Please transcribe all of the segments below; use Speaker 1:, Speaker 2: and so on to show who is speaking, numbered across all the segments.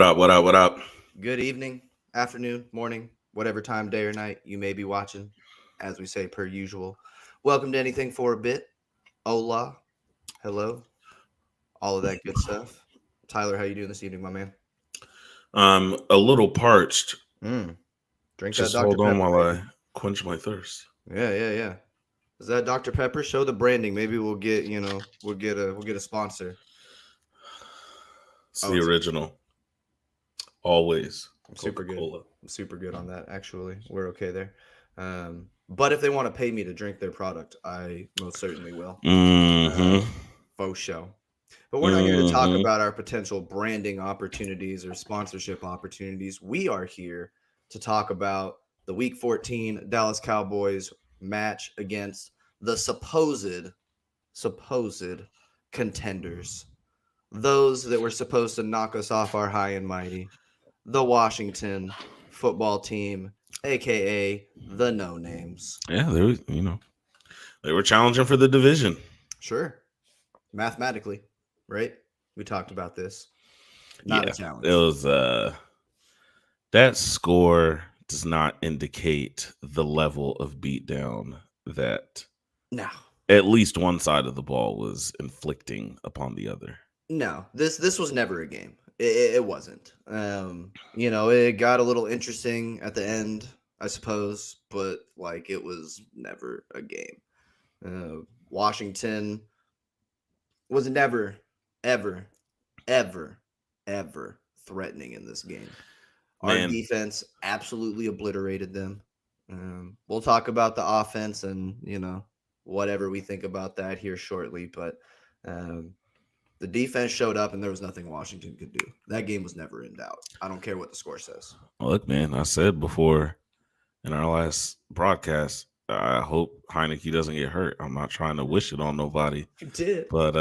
Speaker 1: What up? What up? What up?
Speaker 2: Good evening, afternoon, morning, whatever time, day or night you may be watching, as we say per usual. Welcome to Anything for a Bit. Hola, hello, all of that good stuff. Tyler, how you doing this evening, my man?
Speaker 1: I'm a little parched.
Speaker 2: Mm, drink that
Speaker 1: Just
Speaker 2: Dr.
Speaker 1: hold on
Speaker 2: Pepper,
Speaker 1: while
Speaker 2: baby.
Speaker 1: I quench my thirst.
Speaker 2: Yeah. Is that Dr. Pepper? Show the branding. Maybe we'll get, we'll get a sponsor.
Speaker 1: It's
Speaker 2: Oh,
Speaker 1: the original. Always
Speaker 2: I'm super
Speaker 1: Coca
Speaker 2: good.
Speaker 1: Cola.
Speaker 2: I'm super good on that, actually. We're okay there. But if they want to pay me to drink their product, I most certainly will.
Speaker 1: Mm-hmm.
Speaker 2: Um, faux show. But we're not here to talk
Speaker 1: Mm-hmm.
Speaker 2: about our potential branding opportunities or sponsorship opportunities. We are here to talk about the Week 14 Dallas Cowboys match against the supposed contenders, those that were supposed to knock us off our high and mighty, the Washington football team, aka the No Names.
Speaker 1: Yeah, they were challenging for the division.
Speaker 2: Sure, mathematically, right? We talked about this. Not a
Speaker 1: Yeah, it
Speaker 2: challenge.
Speaker 1: was. That score does not indicate the level of beatdown that
Speaker 2: No,
Speaker 1: at least one side of the ball was inflicting upon the other.
Speaker 2: no. This was never a game. It wasn't. It got a little interesting at the end, I suppose, but like it was never a game. Washington was never, ever, ever, ever threatening in this game. Our
Speaker 1: Man,
Speaker 2: defense absolutely obliterated them. We'll talk about the offense and whatever we think about that here shortly, but um, the defense showed up and there was nothing Washington could do. That game was never in doubt. I don't care what the score says.
Speaker 1: look, man, I said before in our last broadcast, I hope Heineke doesn't get hurt. I'm not trying to wish it on nobody,
Speaker 2: You did.
Speaker 1: but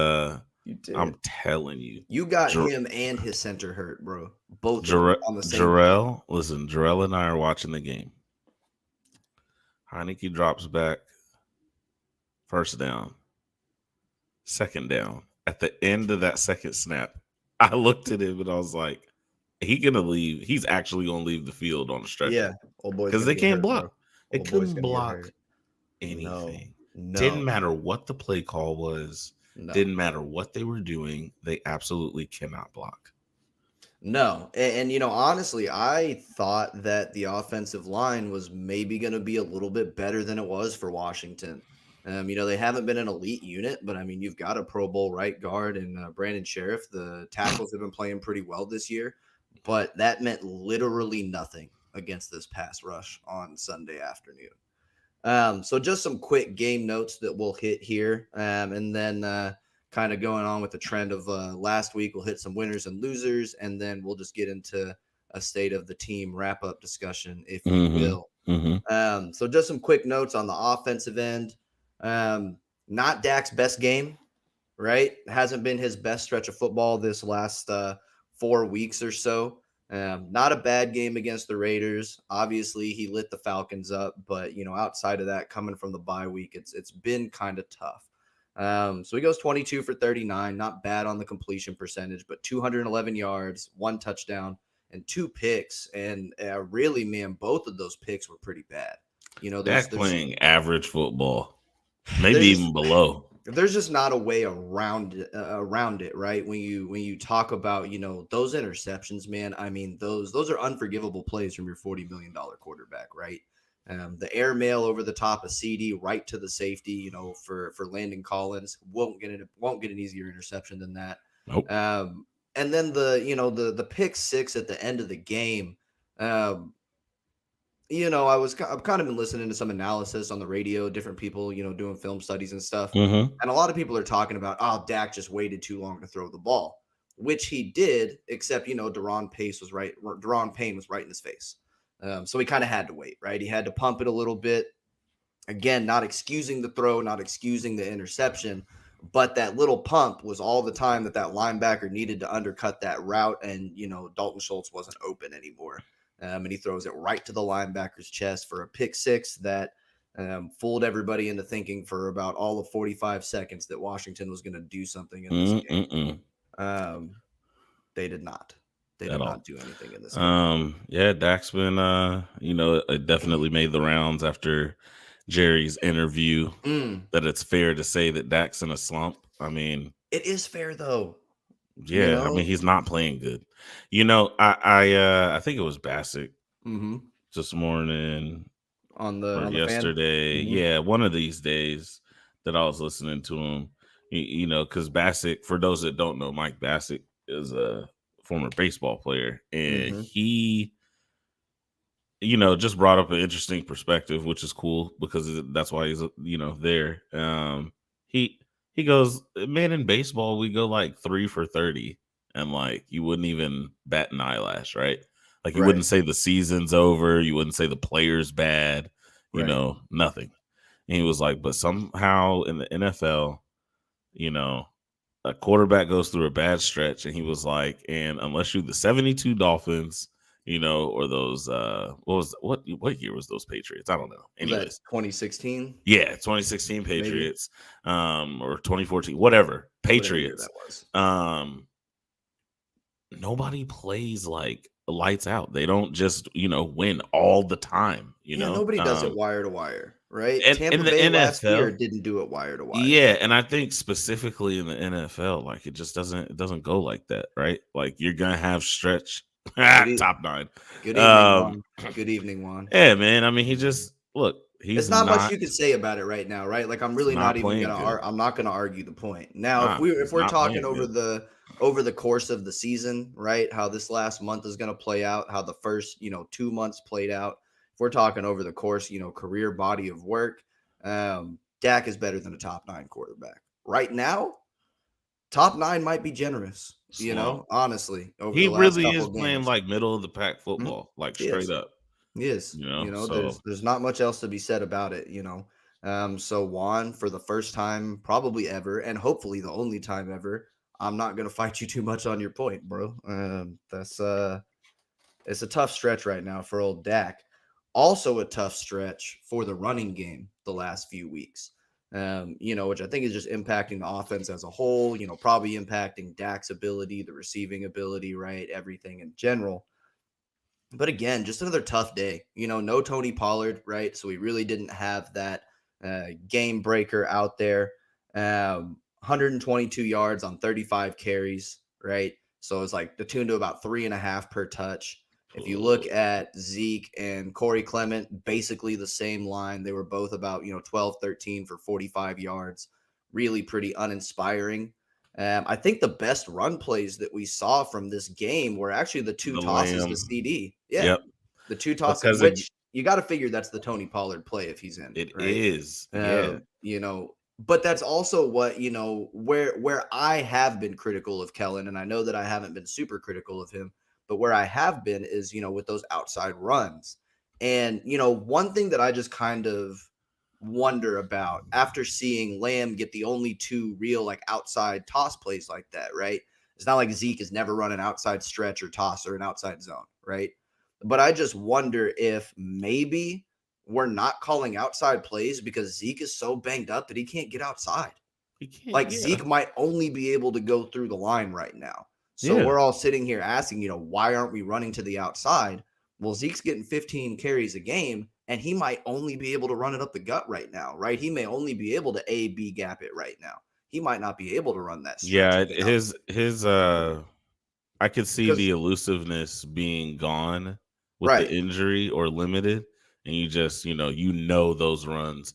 Speaker 2: You
Speaker 1: I'm
Speaker 2: did.
Speaker 1: telling you,
Speaker 2: You got
Speaker 1: Jar-
Speaker 2: him and his center hurt, bro. Both of them
Speaker 1: Jar-
Speaker 2: on the same play.
Speaker 1: Jarrell, listen, Jarrell and I are watching the game. Heineke drops back, first down, second down. At the end of that second snap, I looked at him and I was like, he gonna leave. He's actually gonna leave the field on a
Speaker 2: Yeah,
Speaker 1: stretcher
Speaker 2: old boy's
Speaker 1: because
Speaker 2: gonna
Speaker 1: they
Speaker 2: get
Speaker 1: can't
Speaker 2: hurt, bro.
Speaker 1: block. They
Speaker 2: Old boy's
Speaker 1: couldn't
Speaker 2: gonna get
Speaker 1: block
Speaker 2: hurt. No,
Speaker 1: anything. Didn't
Speaker 2: no,
Speaker 1: matter what the play call was.
Speaker 2: no.
Speaker 1: Didn't matter what they were doing. They absolutely cannot block.
Speaker 2: No, honestly, I thought that the offensive line was maybe going to be a little bit better than it was for Washington. They haven't been an elite unit, but I mean, you've got a Pro Bowl right guard and Brandon Sheriff. The tackles have been playing pretty well this year, but that meant literally nothing against this pass rush on Sunday afternoon. So just some quick game notes that we'll hit here, and then kind of going on with the trend of last week, we'll hit some winners and losers, and then we'll just get into a state of the team wrap up discussion, if you
Speaker 1: Mm-hmm.
Speaker 2: will.
Speaker 1: Mm-hmm.
Speaker 2: So just some quick notes on the offensive end. Um, Not Dak's best game, right? Hasn't been his best stretch of football this last 4 weeks or so. Not a bad game against the Raiders. Obviously, he lit the Falcons up, but outside of that, coming from the bye week, it's been kind of tough. So he goes 22 for 39, not bad on the completion percentage, but 211 yards, one touchdown, and two picks. And really, man, both of those picks were pretty bad. There's
Speaker 1: Dak playing average football, maybe
Speaker 2: there's just
Speaker 1: even below.
Speaker 2: there's just not a way around it, right? When you talk about those interceptions, man. I mean, those are unforgivable plays from your $40 million quarterback, right? The airmail over the top of CD right to the safety, for Landon Collins won't get an easier interception than that.
Speaker 1: Nope.
Speaker 2: And then the pick six at the end of the game. Um, I've kind of been listening to some analysis on the radio, different people, doing film studies and stuff.
Speaker 1: Mm-hmm.
Speaker 2: And a lot of people are talking about, oh, Dak just waited too long to throw the ball, which he did, except, Deron Payne was right in his face. So he kind of had to wait, right? He had to pump it a little bit. Again, not excusing the throw, not excusing the interception, but that little pump was all the time that linebacker needed to undercut that route. And, Dalton Schultz wasn't open anymore. And he throws it right to the linebacker's chest for a pick six that fooled everybody into thinking for about all of 45 seconds that Washington was going to do something in this game.
Speaker 1: Mm-mm.
Speaker 2: Um, they did not. They
Speaker 1: at
Speaker 2: did
Speaker 1: all.
Speaker 2: not do anything in this game.
Speaker 1: Yeah, Dak's been it definitely made the rounds after Jerry's interview
Speaker 2: Mm,
Speaker 1: that it's fair to say that Dak's in a slump. I mean,
Speaker 2: it is fair though, you
Speaker 1: yeah, I mean
Speaker 2: know.
Speaker 1: he's not playing good. I think it was Bassick
Speaker 2: Hmm.
Speaker 1: this morning or
Speaker 2: On the fan.
Speaker 1: yesterday.
Speaker 2: Hmm.
Speaker 1: Yeah, one of these days that I was listening to him. Because Bassick, for those that don't know, Mike Bassick is a former baseball player, and
Speaker 2: Hmm.
Speaker 1: he just brought up an interesting perspective, which is cool because that's why he's there. He he goes, man, in baseball we go like 3 for 30, and like you wouldn't even bat an eyelash, right? Like you
Speaker 2: Right.
Speaker 1: wouldn't say the season's over, you wouldn't say the player's bad,
Speaker 2: Right.
Speaker 1: nothing. And he was like, but somehow in the NFL, you know, a quarterback goes through a bad stretch, and he was like, and unless you're the 72 Dolphins, or those what year was those Patriots? I don't know.
Speaker 2: Was that
Speaker 1: Anyways,
Speaker 2: 2016?
Speaker 1: yeah, 2016
Speaker 2: Maybe
Speaker 1: Patriots, or 2014, whatever.
Speaker 2: whatever year
Speaker 1: Patriots.
Speaker 2: that was.
Speaker 1: Nobody plays like lights out. They don't just, win. All the time,
Speaker 2: Yeah, nobody does it wire to wire, right?
Speaker 1: and in
Speaker 2: Tampa
Speaker 1: the
Speaker 2: Bay last year
Speaker 1: NFL.
Speaker 2: didn't do it wire to wire.
Speaker 1: Yeah, and I think specifically in the NFL, like it doesn't go like that, right? Like you're gonna have stretch
Speaker 2: Good e-
Speaker 1: top nine.
Speaker 2: good evening,
Speaker 1: Um,
Speaker 2: Juan. Good evening, Juan.
Speaker 1: yeah, man. I mean, he's
Speaker 2: It's not much
Speaker 1: not
Speaker 2: you could say about it right now, right? Like I'm
Speaker 1: he's
Speaker 2: really not
Speaker 1: not
Speaker 2: even
Speaker 1: playing
Speaker 2: gonna
Speaker 1: good.
Speaker 2: I'm not gonna argue the point. Now, if
Speaker 1: Nah,
Speaker 2: we if
Speaker 1: he's
Speaker 2: we're
Speaker 1: not
Speaker 2: talking
Speaker 1: playing good.
Speaker 2: over the course of the season, right? How this last month is gonna play out, how the first, 2 months played out. If we're talking over the course, career body of work, Dak is better than a top nine quarterback. Right now, top nine might be generous,
Speaker 1: Slump.
Speaker 2: honestly, over
Speaker 1: He
Speaker 2: the last
Speaker 1: really
Speaker 2: couple
Speaker 1: is
Speaker 2: of
Speaker 1: playing
Speaker 2: games.
Speaker 1: like middle of the pack
Speaker 2: Mhm.
Speaker 1: football, like
Speaker 2: He
Speaker 1: straight
Speaker 2: is.
Speaker 1: up.
Speaker 2: He is.
Speaker 1: So
Speaker 2: There's not much else to be said about it. So Juan, for the first time probably ever, and hopefully the only time ever, I'm not gonna fight you too much on your point, bro. That's It's a tough stretch right now for old Dak. Also a tough stretch for the running game the last few weeks. Which I think is just impacting the offense as a whole, probably impacting Dak's ability, the receiving ability, right? Everything in general. But again, just another tough day. No Tony Pollard, right? So we really didn't have that game breaker out there. 122 yards on 35 carries, right? So it's like the tune to about 3.5 per touch. If you look at Zeke and Corey Clement, basically the same line. They were both about, 12, 13 for 45 yards. Really pretty uninspiring. I think the best run plays that we saw from this game were actually the two
Speaker 1: the
Speaker 2: tosses to
Speaker 1: Lamb,
Speaker 2: CD. Yeah,
Speaker 1: yep,
Speaker 2: the two tosses,
Speaker 1: because
Speaker 2: which you got to figure that's the Tony Pollard play if he's in,
Speaker 1: it
Speaker 2: right?
Speaker 1: is, yeah.
Speaker 2: But that's also what where I have been critical of Kellen, and I know that I haven't been super critical of him, but where I have been is with those outside runs, and one thing that I just kind of wonder about after seeing Lamb get the only two real like outside toss plays like that, right? It's not like Zeke has never run an outside stretch or toss or an outside zone, right? But I just wonder if maybe we're not calling outside plays because Zeke is so banged up that he can't get outside.
Speaker 1: He can't,
Speaker 2: Like
Speaker 1: yeah,
Speaker 2: Zeke might only be able to go through the line right now. So
Speaker 1: yeah.
Speaker 2: we're all sitting here asking, why aren't we running to the outside? Well, Zeke's getting 15 carries a game, and he might only be able to run it up the gut right now, right? He may only be able to A B gap it right now. He might not be able to run that stretch
Speaker 1: Yeah,
Speaker 2: and get out
Speaker 1: his I could see
Speaker 2: because
Speaker 1: the elusiveness being gone with the
Speaker 2: right.
Speaker 1: injury or limited, and you just, those runs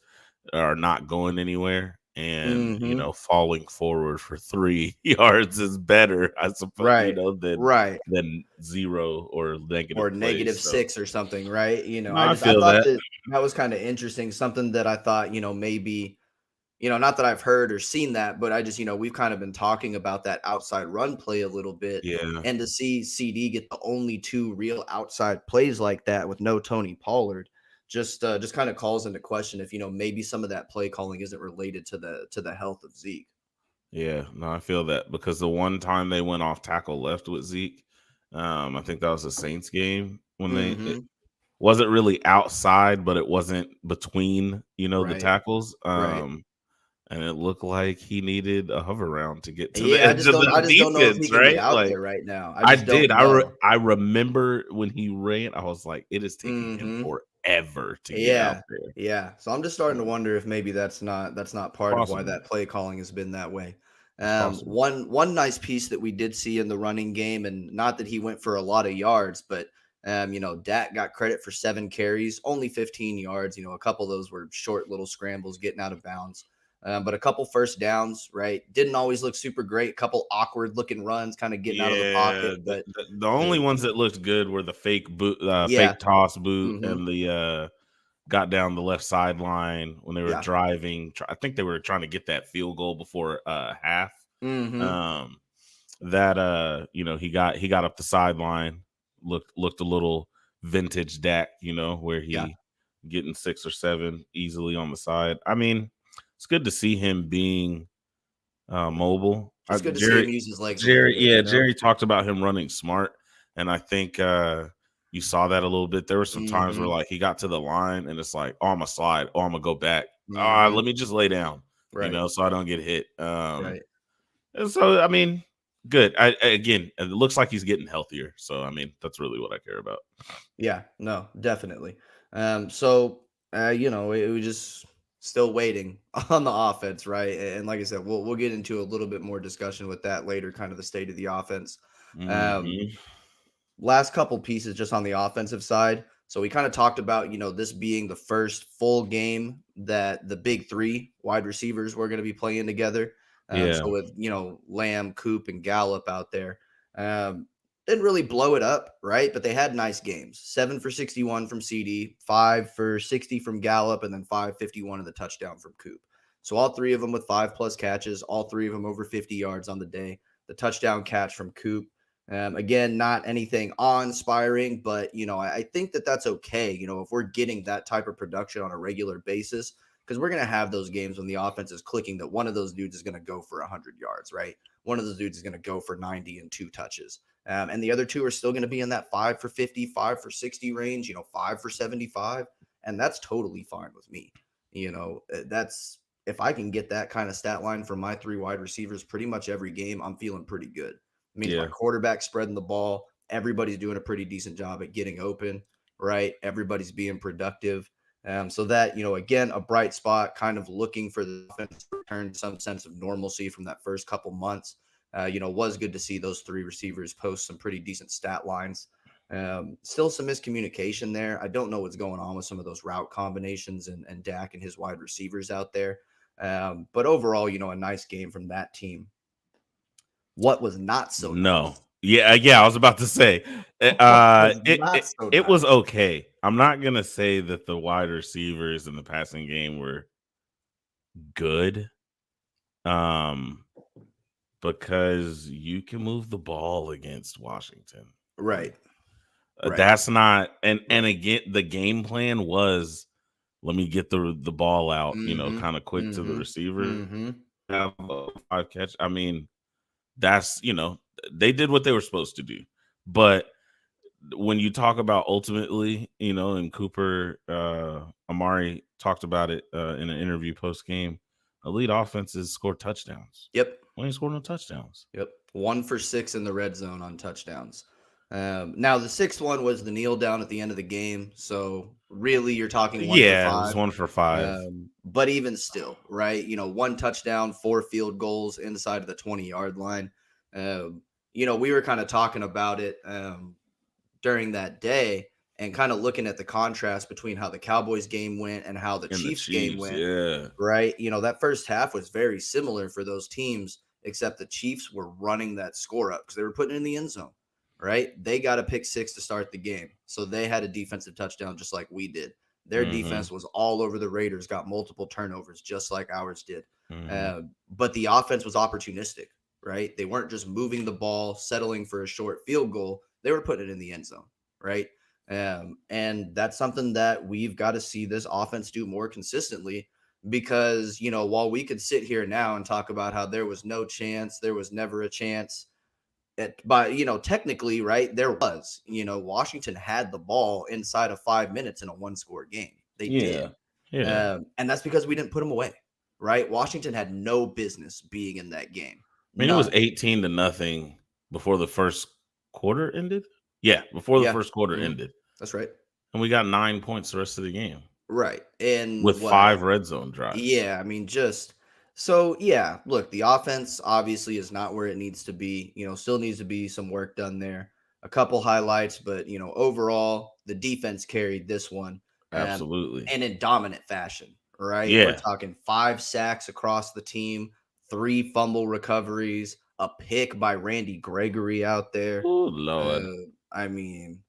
Speaker 1: are not going anywhere, and
Speaker 2: Mm-hmm.
Speaker 1: falling forward for 3 yards is better, I suppose,
Speaker 2: Right. Right.
Speaker 1: than zero or
Speaker 2: Or
Speaker 1: negative
Speaker 2: negative
Speaker 1: plays. So
Speaker 2: six or something, right?
Speaker 1: no,
Speaker 2: I
Speaker 1: I
Speaker 2: just I
Speaker 1: feel
Speaker 2: thought
Speaker 1: that.
Speaker 2: that that was kind of interesting. Something that I thought, maybe, not that I've heard or seen that, but I just, we've kind of been talking about that outside run play a little bit.
Speaker 1: Yeah,
Speaker 2: And to see CD get the only two real outside plays like that with no Tony Pollard just kind of calls into question if, maybe some of that play calling isn't related to the health of Zeke.
Speaker 1: yeah, no, I feel that because the one time they went off tackle left with Zeke, I think that was the Saints game when it
Speaker 2: Mm-hmm.
Speaker 1: wasn't really outside, but it wasn't between, the
Speaker 2: Right.
Speaker 1: tackles.
Speaker 2: Right.
Speaker 1: and it looked like he needed a hover round to get to the
Speaker 2: Yeah,
Speaker 1: edge of
Speaker 2: I
Speaker 1: the
Speaker 2: just don't know if he
Speaker 1: defense,
Speaker 2: can be
Speaker 1: right?
Speaker 2: out
Speaker 1: Like
Speaker 2: there right now. I
Speaker 1: I
Speaker 2: just
Speaker 1: did.
Speaker 2: don't know.
Speaker 1: I remember when he ran, I was like, it is taking him
Speaker 2: Mhm.
Speaker 1: forever to get out
Speaker 2: Yeah.
Speaker 1: there.
Speaker 2: Yeah. So I'm just starting to wonder if maybe that's not part of why
Speaker 1: Possible.
Speaker 2: that play calling has been that way.
Speaker 1: It's possible.
Speaker 2: One nice piece that we did see in the running game, and not that he went for a lot of yards, but Dak got credit for 7 carries, only 15 yards. A couple of those were short little scrambles getting out of bounds. But a couple first downs, right? Didn't always look super great. Couple awkward looking runs, kind of getting out of the
Speaker 1: Yeah,
Speaker 2: pocket, but
Speaker 1: the only
Speaker 2: the
Speaker 1: ones that looked good were the
Speaker 2: yeah,
Speaker 1: fake toss boot
Speaker 2: hmm
Speaker 1: and the got down the left sideline when they were
Speaker 2: yeah,
Speaker 1: driving. I think they were trying to get that field goal before half.
Speaker 2: hmm
Speaker 1: Um, that he got up the sideline, looked a little vintage Dak, where
Speaker 2: yeah.
Speaker 1: he getting 6 or 7 easily on the side. I mean, it's good to see him being mobile.
Speaker 2: It's good to see him use his legs a little bit,
Speaker 1: Jerry talked about him running smart, and I think you saw that a little bit. There were some times where
Speaker 2: Mhm,
Speaker 1: like he got to the line, and it's like, oh, I'm gonna slide, oh, I'm gonna go back.
Speaker 2: mhm.
Speaker 1: Let me just lay down,
Speaker 2: Right,
Speaker 1: so I don't get hit.
Speaker 2: right.
Speaker 1: And so I mean, good. Again, it looks like he's getting healthier. So I mean, that's really what I care about.
Speaker 2: Yeah, no, definitely. We just still waiting on the offense, right? And like I said, we'll get into a little bit more discussion with that later, kind of the state of the offense. Um,
Speaker 1: Hmm.
Speaker 2: Last couple pieces just on the offensive side. So we kind of talked about, this being the first full game that the big three wide receivers were going to be playing together.
Speaker 1: Yeah,
Speaker 2: So with, Lamb, Coop, and Gallup out there, um, didn't really blow it up, right? But they had nice games. 7 for 61 from CD, 5 for 60 from Gallup, and then 551 of the touchdown from Coop. So all three of them with 5+ catches, all three of them over 50 yards on the day. The touchdown catch from Coop. Again, not anything awe-inspiring, but I think that that's okay. If we're getting that type of production on a regular basis, because we're going to have those games when the offense is clicking that one of those dudes is going to go for 100 yards, right? One of those dudes is going to go for 90 and 2 touches. And the other two are still going to be in that 5 for 50, 5 for 60 range, 5 for 75. And that's totally fine with me. That's if I can get that kind of stat line from my three wide receivers pretty much every game, I'm feeling pretty good. It means my
Speaker 1: yeah,
Speaker 2: quarterback spreading the ball. Everybody's doing a pretty decent job at getting open, right? Everybody's being productive. So that, again, a bright spot, kind of looking for the offense to return some sense of normalcy from that first couple months. Was good to see those three receivers post some pretty decent stat lines. Still some miscommunication there. I don't know what's going on with some of those route combinations and Dak and his wide receivers out there. But overall, a nice game from that team. What was not so
Speaker 1: no,
Speaker 2: nice?
Speaker 1: yeah. I was about to say,
Speaker 2: What was not so
Speaker 1: it was
Speaker 2: nice?
Speaker 1: okay. I'm not gonna say that the wide receivers in the passing game were good, um, because you can move the ball against Washington.
Speaker 2: Right, right,
Speaker 1: That's not, and
Speaker 2: right.
Speaker 1: again, the game plan was let me get the ball out,
Speaker 2: Mhm,
Speaker 1: kind of quick to the
Speaker 2: mhm,
Speaker 1: receiver.
Speaker 2: mhm.
Speaker 1: Have a 5 catch. I mean, that's they did what they were supposed to do, but when you talk about ultimately, and Cooper Amari talked about it in an interview post game, elite offenses score touchdowns.
Speaker 2: Yep,
Speaker 1: We ain't scored no touchdowns.
Speaker 2: yep. 1 for 6 in the red zone on touchdowns. Now the sixth one was the kneel down at the end of the game. So really, you're talking one for
Speaker 1: Yeah, it was
Speaker 2: five.
Speaker 1: 1 for 5.
Speaker 2: But even still, right? 1 touchdown, 4 field goals inside of the 20-yard line. We were kind of talking about it during that day and kind of looking at the contrast between how the Cowboys game went and how the
Speaker 1: And the
Speaker 2: Chiefs game
Speaker 1: Chiefs,
Speaker 2: went,
Speaker 1: yeah.
Speaker 2: right? That first half was very similar for those teams, except the Chiefs were running that score up because they were putting it in the end zone, right? They got a pick six to start the game. So they had a defensive touchdown just like we did. Their
Speaker 1: Mhm,
Speaker 2: defense was all over the Raiders, got multiple turnovers just like ours did.
Speaker 1: mhm.
Speaker 2: But the offense was opportunistic, right? They weren't just moving the ball, settling for a short field goal. They were putting it in the end zone, right? And that's something that we've got to see this offense do more consistently because, while we could sit here now and talk about how there was no chance, there was never a chance, but, technically, right, there was, Washington had the ball inside of 5 minutes in a one score game. They did.
Speaker 1: Yeah, yeah.
Speaker 2: And that's because we didn't put them away. right? Washington had no business being in that game.
Speaker 1: I mean, it was
Speaker 2: None.
Speaker 1: 18-0 before the first quarter ended. Yeah, before the
Speaker 2: Yeah.
Speaker 1: first quarter
Speaker 2: Mhm.
Speaker 1: ended,
Speaker 2: That's right.
Speaker 1: and we got 9 points the rest of the game
Speaker 2: Right. And
Speaker 1: with
Speaker 2: what
Speaker 1: 5 red zone drives.
Speaker 2: yeah, I mean, just so yeah, look, the offense obviously is not where it needs to be. Still needs to be some work done there. A couple highlights, but overall, the defense carried this one,
Speaker 1: Absolutely.
Speaker 2: and in dominant fashion, right? We're
Speaker 1: Yeah.
Speaker 2: talking 5 sacks across the team, 3 fumble recoveries, a pick by Randy Gregory out there.
Speaker 1: Oh Lord.
Speaker 2: I mean,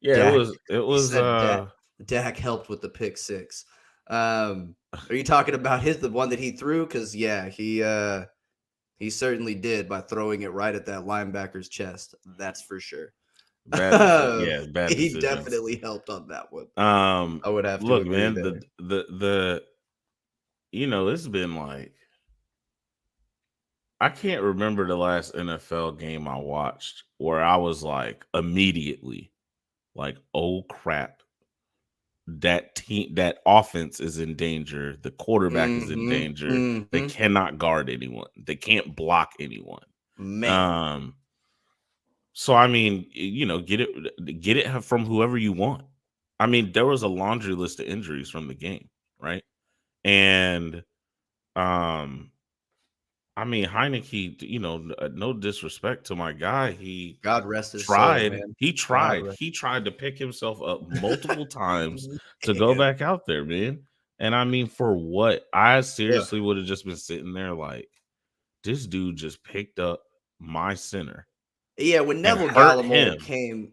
Speaker 1: Yeah,
Speaker 2: Dak
Speaker 1: it
Speaker 2: he
Speaker 1: was
Speaker 2: said Dak helped with the pick six. Are you talking about the one that he threw? Because yeah, he certainly did by throwing it right at that linebacker's chest. That's for sure.
Speaker 1: bad
Speaker 2: He
Speaker 1: decisions.
Speaker 2: definitely helped on that one.
Speaker 1: Um
Speaker 2: I would have to
Speaker 1: Look,
Speaker 2: agree
Speaker 1: man,
Speaker 2: there.
Speaker 1: the it's been like I can't remember the last NFL game I watched where I was like immediately like, oh crap, that offense is in danger. The quarterback is in
Speaker 2: Mhm,
Speaker 1: danger. They
Speaker 2: mhm.
Speaker 1: cannot guard anyone. They can't block anyone.
Speaker 2: Man,
Speaker 1: Um, so I mean, get it from whoever you want. I mean, there was a laundry list of injuries from the game, right? And um, I mean, Heineke, no disrespect to my guy,
Speaker 2: God rest his soul, man.
Speaker 1: he
Speaker 2: God
Speaker 1: tried,
Speaker 2: rest
Speaker 1: he tried to pick himself up multiple times to go
Speaker 2: man.
Speaker 1: back out there, man. And I mean, for what? I
Speaker 2: Yeah.
Speaker 1: seriously would have just been sitting there like, this dude just picked up my center
Speaker 2: Yeah, when
Speaker 1: and
Speaker 2: Neville
Speaker 1: hurt
Speaker 2: Gallimore
Speaker 1: him,
Speaker 2: came,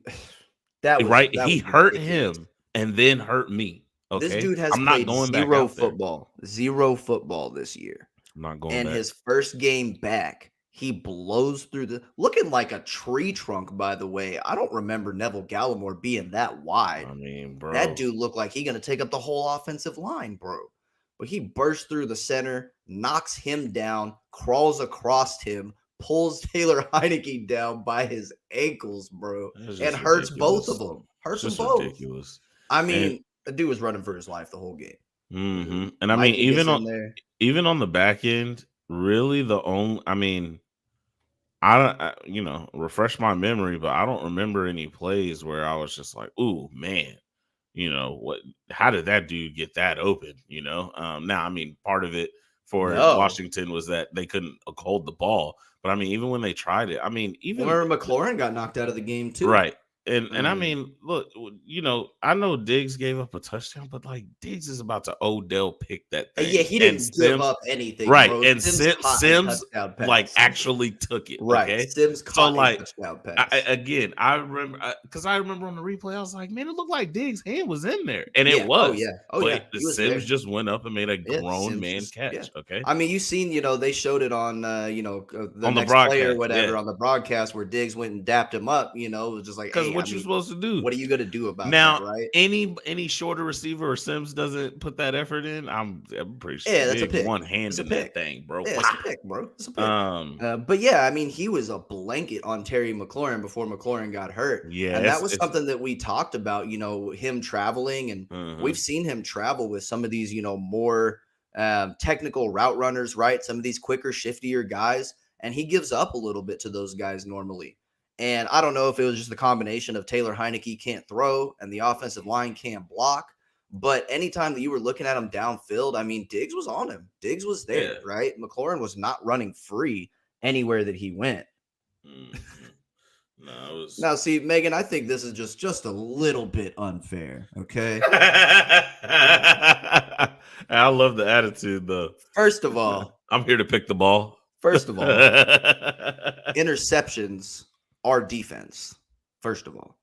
Speaker 2: that was
Speaker 1: right?
Speaker 2: that
Speaker 1: He
Speaker 2: was
Speaker 1: hurt
Speaker 2: ridiculous.
Speaker 1: him and then hurt me.
Speaker 2: This
Speaker 1: Okay.
Speaker 2: dude has
Speaker 1: I'm not
Speaker 2: played
Speaker 1: going back out there.
Speaker 2: zero football this year.
Speaker 1: I'm not going
Speaker 2: And
Speaker 1: back.
Speaker 2: his first game back, he blows through looking like a tree trunk, by the way. I don't remember Neville Gallimore being that wide.
Speaker 1: I mean,
Speaker 2: That
Speaker 1: bro.
Speaker 2: dude looked like he gonna take up the whole offensive line, bro. But he bursts through the center, knocks him down, crawls across him, pulls Taylor Heineke down by his ankles, bro,
Speaker 1: It's
Speaker 2: and
Speaker 1: just
Speaker 2: hurts both of
Speaker 1: ridiculous.
Speaker 2: them.
Speaker 1: It's
Speaker 2: Hurts them
Speaker 1: just
Speaker 2: both.
Speaker 1: ridiculous.
Speaker 2: I
Speaker 1: And
Speaker 2: mean, the dude was running for his life the whole game.
Speaker 1: and I mean,
Speaker 2: Mikey gets in there.
Speaker 1: even on the back end, really the only I mean, I don't refresh my memory, but I don't remember any plays where I was just like, "Ooh, man, what how did that dude get that open?" Now I mean, part of it for
Speaker 2: No.
Speaker 1: Washington was that they couldn't hold the ball, but I mean, even when they tried it, I mean, even
Speaker 2: Remember McLaurin got knocked out of the game too.
Speaker 1: right. And I
Speaker 2: Um,
Speaker 1: mean, look, I know Diggs gave up a touchdown, but like Diggs is about to Odell pick that
Speaker 2: yeah,
Speaker 1: thing.
Speaker 2: he
Speaker 1: And
Speaker 2: didn't give
Speaker 1: Sims,
Speaker 2: up anything,
Speaker 1: right.
Speaker 2: bro.
Speaker 1: And
Speaker 2: Sims caught a
Speaker 1: Sims
Speaker 2: touchdown
Speaker 1: like
Speaker 2: pass.
Speaker 1: actually took it.
Speaker 2: Right.
Speaker 1: Okay.
Speaker 2: Sims
Speaker 1: So
Speaker 2: caught a
Speaker 1: like
Speaker 2: touchdown pass.
Speaker 1: again, I remember because I remember on the replay, I was like, man, it looked like Diggs' hand was in there. And it
Speaker 2: Yeah. Oh
Speaker 1: was,
Speaker 2: yeah. Oh
Speaker 1: but
Speaker 2: yeah.
Speaker 1: the
Speaker 2: He was
Speaker 1: Sims
Speaker 2: there.
Speaker 1: just went up and made a
Speaker 2: Yeah.
Speaker 1: grown
Speaker 2: Sims
Speaker 1: man
Speaker 2: just yeah.
Speaker 1: catch. Okay.
Speaker 2: I mean, you seen, they showed it on the
Speaker 1: On the
Speaker 2: next play or
Speaker 1: broadcast.
Speaker 2: whatever
Speaker 1: Yeah.
Speaker 2: on the broadcast where Diggs went and dapped him up, it was just like,
Speaker 1: Because
Speaker 2: hey, I
Speaker 1: what you
Speaker 2: mean,
Speaker 1: supposed to do?
Speaker 2: what are you gonna do about that,
Speaker 1: Now,
Speaker 2: right?
Speaker 1: any shorter receiver or Sims doesn't put that effort in, I'm pretty sure
Speaker 2: Yeah, that's a
Speaker 1: Diggs
Speaker 2: pick.
Speaker 1: one
Speaker 2: It's
Speaker 1: hand
Speaker 2: a
Speaker 1: in that
Speaker 2: pick.
Speaker 1: thing, bro.
Speaker 2: Yeah, it's a pick, bro. It's a pick.
Speaker 1: Um,
Speaker 2: But yeah, I mean, he was a blanket on Terry McLaurin before McLaurin got hurt.
Speaker 1: yeah,
Speaker 2: And that was
Speaker 1: it's
Speaker 2: something that we talked about, him traveling. And
Speaker 1: uh-huh.
Speaker 2: we've seen him travel with some of these, more technical route runners, right? Some of these quicker, shiftier guys. And he gives up a little bit to those guys normally. And I don't know if it was just the combination of Taylor Heineke can't throw and the offensive line can't block. But anytime that you were looking at him downfield, I mean, Diggs was on him. Diggs was
Speaker 1: Yeah.
Speaker 2: there, right? McLaurin was not running free anywhere that he went.
Speaker 1: Mhm. No, it was
Speaker 2: Now, see, Megan, I think this is just a little bit unfair. Okay.
Speaker 1: I love the attitude though.
Speaker 2: First of all,
Speaker 1: I'm here to pick the ball.
Speaker 2: first of all, interceptions are defense. First of all.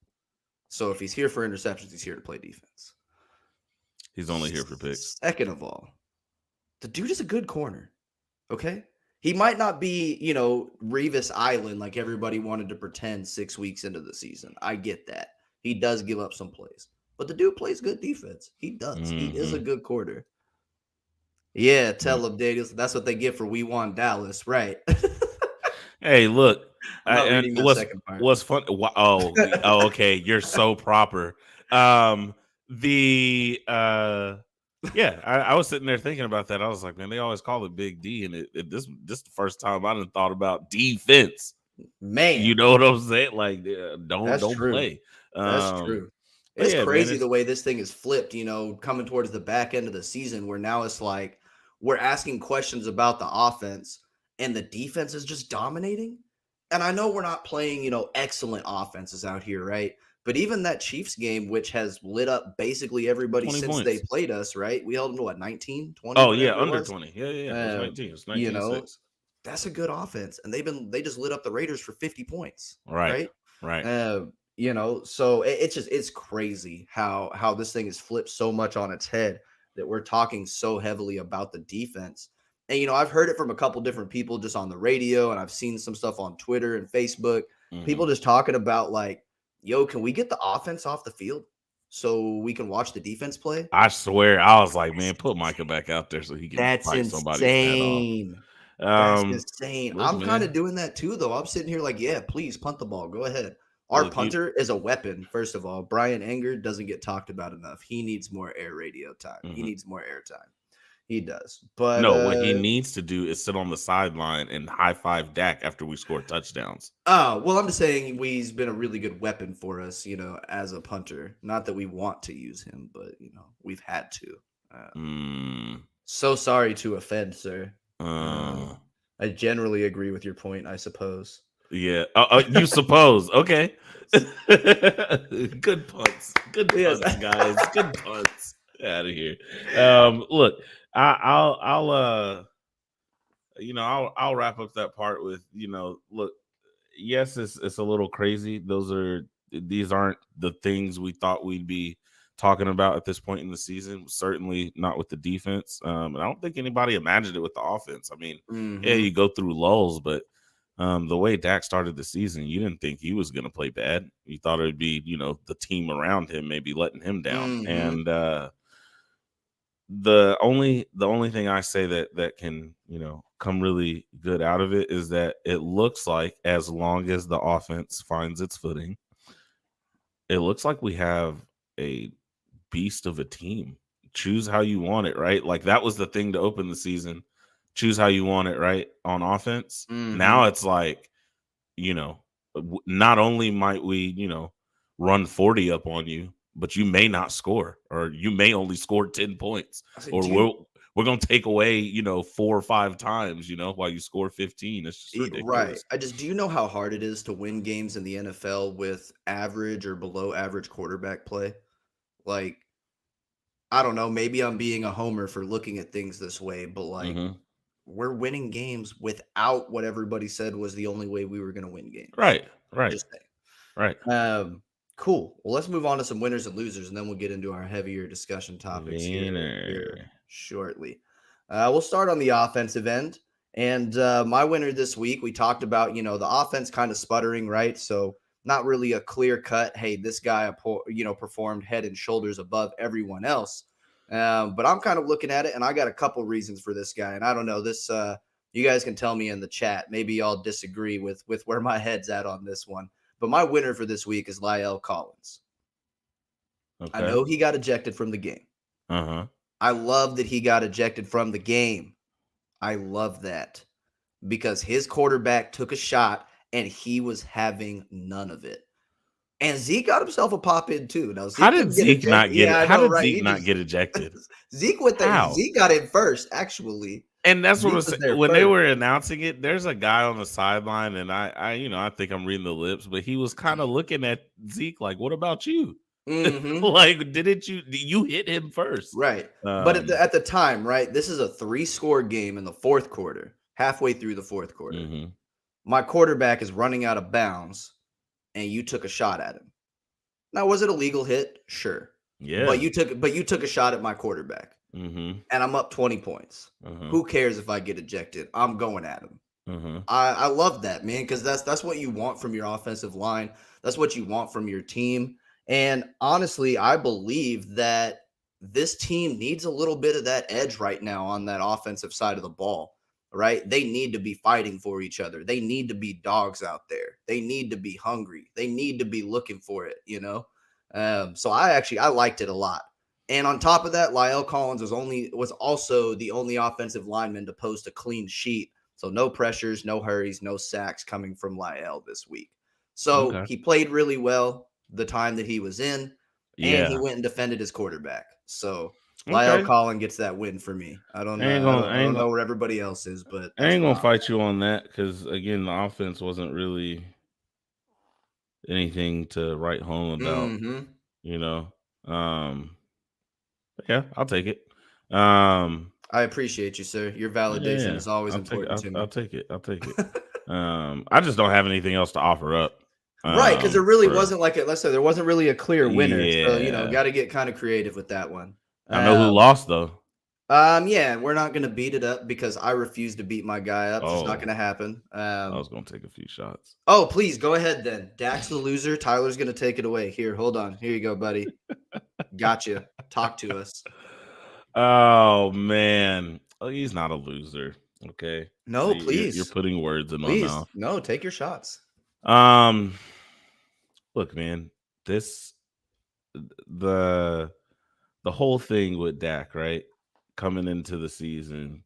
Speaker 2: So if he's here for interceptions, he's here to play defense.
Speaker 1: He's only here for picks.
Speaker 2: Second of all, the dude is a good corner. Okay. He might not be, Revis Island like everybody wanted to pretend 6 weeks into the season. I get that. He does give up some plays, but the dude plays good defense. He does. He is a
Speaker 1: Mhm.
Speaker 2: good corner. Yeah,
Speaker 1: Yeah.
Speaker 2: tell him, Daniels. That's what they get for we want Dallas, right?
Speaker 1: Hey, look,
Speaker 2: I'm not
Speaker 1: and
Speaker 2: reading that second part.
Speaker 1: what's fun? Okay, you're so proper. Um, the Yeah, I was sitting there thinking about that. I was like, man, they always call it Big D, and this the first time I done thought about defense. You
Speaker 2: Man,
Speaker 1: know what I'm saying? Like,
Speaker 2: that's
Speaker 1: don't
Speaker 2: true.
Speaker 1: play.
Speaker 2: That's
Speaker 1: Um,
Speaker 2: true.
Speaker 1: but
Speaker 2: It's
Speaker 1: yeah, man,
Speaker 2: crazy the
Speaker 1: it's
Speaker 2: way this thing is flipped, coming towards the back end of the season where now it's like we're asking questions about the offense and the defense is just dominating. And I know we're not playing, excellent offenses out here, right? But even that Chiefs game, which has lit up basically everybody
Speaker 1: 20
Speaker 2: since they
Speaker 1: points.
Speaker 2: played us, right? We held them to what, 19, 20,
Speaker 1: Oh yeah,
Speaker 2: whatever it
Speaker 1: under
Speaker 2: was.
Speaker 1: 20. Yeah. It was
Speaker 2: Uh,
Speaker 1: 19. It was
Speaker 2: you
Speaker 1: 19
Speaker 2: know,
Speaker 1: 6.
Speaker 2: that's a good offense. And they just lit up the Raiders for 50 points,
Speaker 1: Right,
Speaker 2: right?
Speaker 1: right.
Speaker 2: So it's crazy how this thing is flipped so much on its head that we're talking so heavily about the defense. And I've heard it from a couple different people just on the radio, and I've seen some stuff on Twitter and Facebook.
Speaker 1: hmm
Speaker 2: People just talking about like, yo, can we get the offense off the field so we can watch the defense play?
Speaker 1: I swear, I was like, man, put Micah back out there so he can
Speaker 2: That's
Speaker 1: bite somebody's head off.
Speaker 2: insane. That's
Speaker 1: Um,
Speaker 2: insane.
Speaker 1: look,
Speaker 2: I'm kind
Speaker 1: man,
Speaker 2: of doing that too, though. I'm sitting here like, yeah, please punt the ball. Go ahead. Our
Speaker 1: look, you
Speaker 2: punter is a weapon, first of all. Brian Anger doesn't get talked about enough. He needs more air radio time. He
Speaker 1: mhm.
Speaker 2: needs more air time. He does. But
Speaker 1: No, what he needs to do is sit on the sideline and high five Dak after we score touchdowns.
Speaker 2: well, I'm just saying he's been a really good weapon for us, as a punter. Not that we want to use him, but we've had to. Uh,
Speaker 1: Mm,
Speaker 2: so sorry to offend, sir. Uh,
Speaker 1: uh,
Speaker 2: I generally agree with your point, I suppose.
Speaker 1: yeah. You suppose? Okay. Good punts. Good
Speaker 2: Yes.
Speaker 1: punts, guys. Good punts. Out of here. Look, I'll I'll wrap up that part with look, yes, it's a little crazy. These aren't the things we thought we'd be talking about at this point in the season. Certainly not with the defense. And I don't think anybody imagined it with the offense. I mean, yeah,
Speaker 2: hmm
Speaker 1: you go through lulls, but the way Dak started the season, you didn't think he was going to play bad. You thought it'd be, the team around him maybe letting him down.
Speaker 2: hmm
Speaker 1: And the only thing I say that can come really good out of it is that it looks like as long as the offense finds its footing, it looks like we have a beast of a team. Choose how you want it, right? Like that was the thing to open the season. Choose how you want it, right? On offense. Now
Speaker 2: hmm
Speaker 1: it's like, not only might we, run 40 up on you, but you may not score, or you may only score 10 points,
Speaker 2: I said,
Speaker 1: or we're gonna take away, 4 or 5 times, while you score 15. It's just
Speaker 2: right.
Speaker 1: ridiculous.
Speaker 2: Do you know how hard it is to win games in the NFL with average or below average quarterback play? Like, I don't know, maybe I'm being a homer for looking at things this way, but like
Speaker 1: hmm
Speaker 2: we're winning games without what everybody said was the only way we were going to win games.
Speaker 1: Right, right,
Speaker 2: Just saying.
Speaker 1: right.
Speaker 2: Cool. Well, let's move on to some winners and losers, and then we'll get into our heavier discussion topics here
Speaker 1: Winner.
Speaker 2: shortly. We'll start on the offensive end, and my winner this week, we talked about the offense kind of sputtering, right? So not really a clear cut. Hey, this guy performed head and shoulders above everyone else. But I'm kind of looking at it, and I got a couple reasons for this guy, and I don't know this. You guys can tell me in the chat. Maybe y'all disagree with where my head's at on this one. But my winner for this week is Lyle Collins. I
Speaker 1: Okay.
Speaker 2: know he got ejected from the game.
Speaker 1: Uh-huh.
Speaker 2: I love that he got ejected from the game. I love that because his quarterback took a shot and he was having none of it. And Zeke got himself a pop in too. Now
Speaker 1: How
Speaker 2: Zeke
Speaker 1: did
Speaker 2: didn't get
Speaker 1: Zeke not
Speaker 2: ejected.
Speaker 1: get
Speaker 2: Yeah,
Speaker 1: it?
Speaker 2: I
Speaker 1: How
Speaker 2: know,
Speaker 1: did
Speaker 2: right?
Speaker 1: Zeke
Speaker 2: He
Speaker 1: not
Speaker 2: just
Speaker 1: get ejected? How?
Speaker 2: Zeke got in first, actually.
Speaker 1: And that's what
Speaker 2: Zeke
Speaker 1: I'm
Speaker 2: was
Speaker 1: saying.
Speaker 2: there
Speaker 1: When they
Speaker 2: first.
Speaker 1: were announcing it, there's a guy on the sideline, and I think I'm reading the lips, but he was kind of looking at Zeke like, "What about you?
Speaker 2: Mm-hmm.
Speaker 1: Like, you hit him first?"
Speaker 2: Right. But at the
Speaker 1: Um,
Speaker 2: at the time, right? This is a 3-score game in the fourth quarter, halfway through the fourth quarter.
Speaker 1: mhm.
Speaker 2: My quarterback is running out of bounds, and you took a shot at him. Now, was it a legal hit? Sure. But
Speaker 1: Yeah.
Speaker 2: you took a shot at my quarterback,
Speaker 1: Mhm.
Speaker 2: and I'm up 20 points.
Speaker 1: Mhm.
Speaker 2: Who cares if I get ejected? I'm going at him.
Speaker 1: Mhm.
Speaker 2: I love that, man, because that's what you want from your offensive line. That's what you want from your team. And honestly, I believe that this team needs a little bit of that edge right now on that offensive side of the ball. Right? They need to be fighting for each other. They need to be dogs out there. They need to be hungry. They need to be looking for it. So I liked it a lot. And on top of that, Lyle Collins was also the only offensive lineman to post a clean sheet. So no pressures, no hurries, no sacks coming from Lyle this week. So
Speaker 1: Okay.
Speaker 2: he played really well the time that he was in, and he
Speaker 1: Yeah.
Speaker 2: went and defended his quarterback. So Lyle
Speaker 1: Okay.
Speaker 2: Collins gets that win for me.
Speaker 1: I ain't gonna I
Speaker 2: I
Speaker 1: ain't
Speaker 2: don't
Speaker 1: gonna
Speaker 2: know where everybody else is, but
Speaker 1: I
Speaker 2: that's
Speaker 1: ain't
Speaker 2: where
Speaker 1: gonna
Speaker 2: I'm
Speaker 1: fight you on that because again, the offense wasn't really anything to write home
Speaker 2: at.
Speaker 1: about,
Speaker 2: Mm-hmm.
Speaker 1: you know. But yeah, I'll take it. Um,
Speaker 2: I appreciate you, sir. Your validation
Speaker 1: yeah,
Speaker 2: is always
Speaker 1: I'll take it.
Speaker 2: important to
Speaker 1: I'll
Speaker 2: me.
Speaker 1: take it. I'll take it. I just don't have anything else to offer up.
Speaker 2: Right, because there really
Speaker 1: For
Speaker 2: wasn't let's say there wasn't really a clear winner. So,
Speaker 1: yeah,
Speaker 2: got to get kind of creative with that one.
Speaker 1: I know who
Speaker 2: Um,
Speaker 1: lost though.
Speaker 2: yeah, we're not going to beat it up because I refuse to beat my guy up. It's just not
Speaker 1: Oh,
Speaker 2: going to happen.
Speaker 1: I was gonna take a few shots.
Speaker 2: Oh, please go ahead then. Dak's the loser. Tyler's going to take it away. Here, hold on. Here you go, buddy. Gotcha. Talk to us.
Speaker 1: Oh man, oh, he's not a loser. Okay,
Speaker 2: No,
Speaker 1: you're
Speaker 2: please.
Speaker 1: putting words in my
Speaker 2: Please.
Speaker 1: mouth.
Speaker 2: No, take your shots.
Speaker 1: Um, look, man, this the the whole thing with Dak, right? Coming into the season,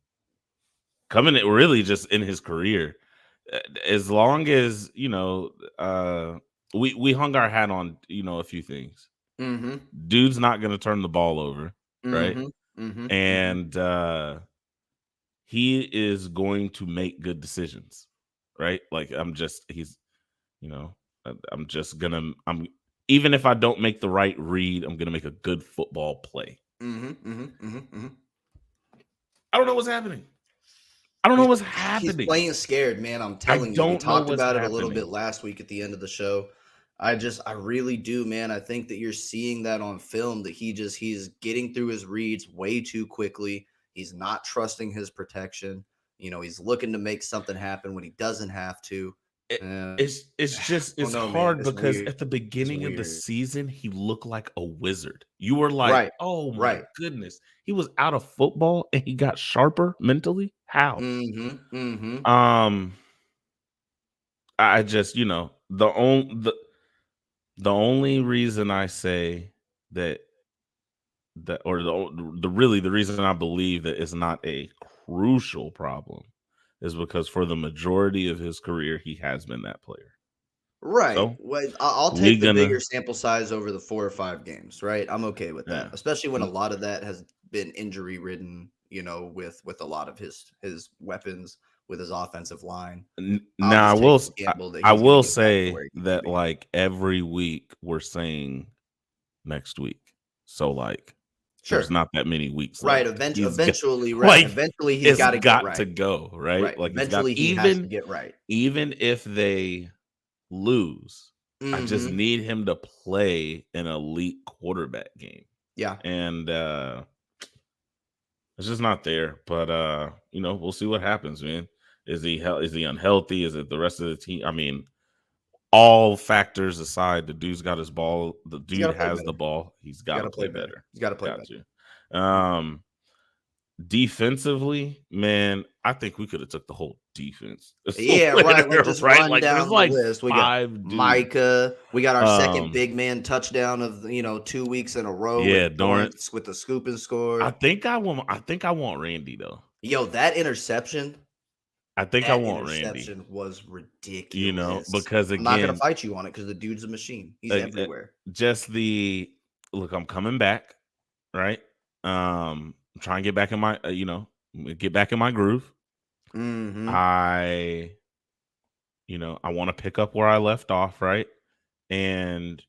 Speaker 1: coming in really just in his career. As long as, we hung our hat on, a few things.
Speaker 2: Mm-hmm.
Speaker 1: Dude's not gonna turn the ball over, right?
Speaker 2: Mm-hmm. Mm-hmm. Mm-hmm.
Speaker 1: And he is going to make good decisions, right? Like you know, I'm just gonna I'm even if I don't make the right read, I'm gonna make a good football play.
Speaker 2: Mm-hmm. Mm-hmm. Mm-hmm. Mm-hmm.
Speaker 1: I don't know what's happening. I don't know what's
Speaker 2: He's
Speaker 1: happening.
Speaker 2: playing scared, man. I'm
Speaker 1: I
Speaker 2: telling you. We
Speaker 1: don't know
Speaker 2: talked
Speaker 1: what's
Speaker 2: about it a little bit
Speaker 1: happening.
Speaker 2: last week at the end of the show. I really do, man. I think that you're seeing that on film that he's getting through his reads way too quickly. He's not trusting his protection. He's looking to make something happen when he doesn't have to.
Speaker 1: It,
Speaker 2: Uh,
Speaker 1: it's just
Speaker 2: I don't
Speaker 1: it's
Speaker 2: know, man.
Speaker 1: hard
Speaker 2: It's
Speaker 1: because
Speaker 2: weird.
Speaker 1: at the
Speaker 2: It's
Speaker 1: beginning of the
Speaker 2: weird.
Speaker 1: season he looked like a wizard. You were like,
Speaker 2: Right.
Speaker 1: "Oh my
Speaker 2: Right.
Speaker 1: goodness." He was out of football and he got sharper mentally. How?
Speaker 2: Mm-hmm. Mm-hmm.
Speaker 1: Um I just, the only reason I say that or the reason I believe that it's not a crucial problem is because for the majority of his career he has been that player.
Speaker 2: Right.
Speaker 1: So,
Speaker 2: Well, I'll
Speaker 1: we
Speaker 2: take the bigger
Speaker 1: gonna
Speaker 2: sample size over the 4 or 5 games, right? I'm okay with that,
Speaker 1: yeah.
Speaker 2: especially when a lot of that has been injury ridden, with a lot of his weapons, with his offensive line. I'll
Speaker 1: Now
Speaker 2: just take the gamble that
Speaker 1: I
Speaker 2: he's going to
Speaker 1: will
Speaker 2: get back to
Speaker 1: say
Speaker 2: where he needs to
Speaker 1: that
Speaker 2: be.
Speaker 1: like every week we're saying next week. So like there's
Speaker 2: Sure.
Speaker 1: not that many weeks
Speaker 2: Right.
Speaker 1: left. He's got
Speaker 2: Eventually, right.
Speaker 1: like
Speaker 2: Eventually, he's
Speaker 1: it's
Speaker 2: got to get
Speaker 1: got to
Speaker 2: right.
Speaker 1: go, right?
Speaker 2: Right.
Speaker 1: Like it's got
Speaker 2: Eventually, he has to get right.
Speaker 1: even if they lose, I just
Speaker 2: Mm-hmm.
Speaker 1: need him to play an elite quarterback game.
Speaker 2: Yeah.
Speaker 1: And it's just not there. But we'll see what happens, man. Is he unhealthy? Is it the rest of the team? I mean, all factors aside, the dude's got his ball. The
Speaker 2: He's got
Speaker 1: dude
Speaker 2: to play
Speaker 1: has the
Speaker 2: better.
Speaker 1: ball. He's
Speaker 2: He's
Speaker 1: got
Speaker 2: got
Speaker 1: to
Speaker 2: to play
Speaker 1: play
Speaker 2: better.
Speaker 1: better.
Speaker 2: He's got to play
Speaker 1: Got
Speaker 2: better.
Speaker 1: to. Defensively, man, I think we could have took the whole defense.
Speaker 2: Yeah, right. Let's just
Speaker 1: Right?
Speaker 2: run
Speaker 1: Like there's
Speaker 2: down the
Speaker 1: like
Speaker 2: list. We got
Speaker 1: 5 dudes.
Speaker 2: Micah. We got our second
Speaker 1: Um,
Speaker 2: big man touchdown of 2 weeks in a row with
Speaker 1: yeah, Dorrance.
Speaker 2: Dorrance with the scoop and score.
Speaker 1: I think I want Randy though.
Speaker 2: Yo, that interception,
Speaker 1: I think I
Speaker 2: that
Speaker 1: want Randy.
Speaker 2: interception was ridiculous.
Speaker 1: Because
Speaker 2: I'm not gonna
Speaker 1: again,
Speaker 2: fight you on it because the dude's a machine. He's
Speaker 1: uh, uh,
Speaker 2: everywhere.
Speaker 1: just the look, I'm coming back, right? I'm trying to get back in my, get back in my groove.
Speaker 2: Mm-hmm.
Speaker 1: I, I want to pick up where I left off, right? And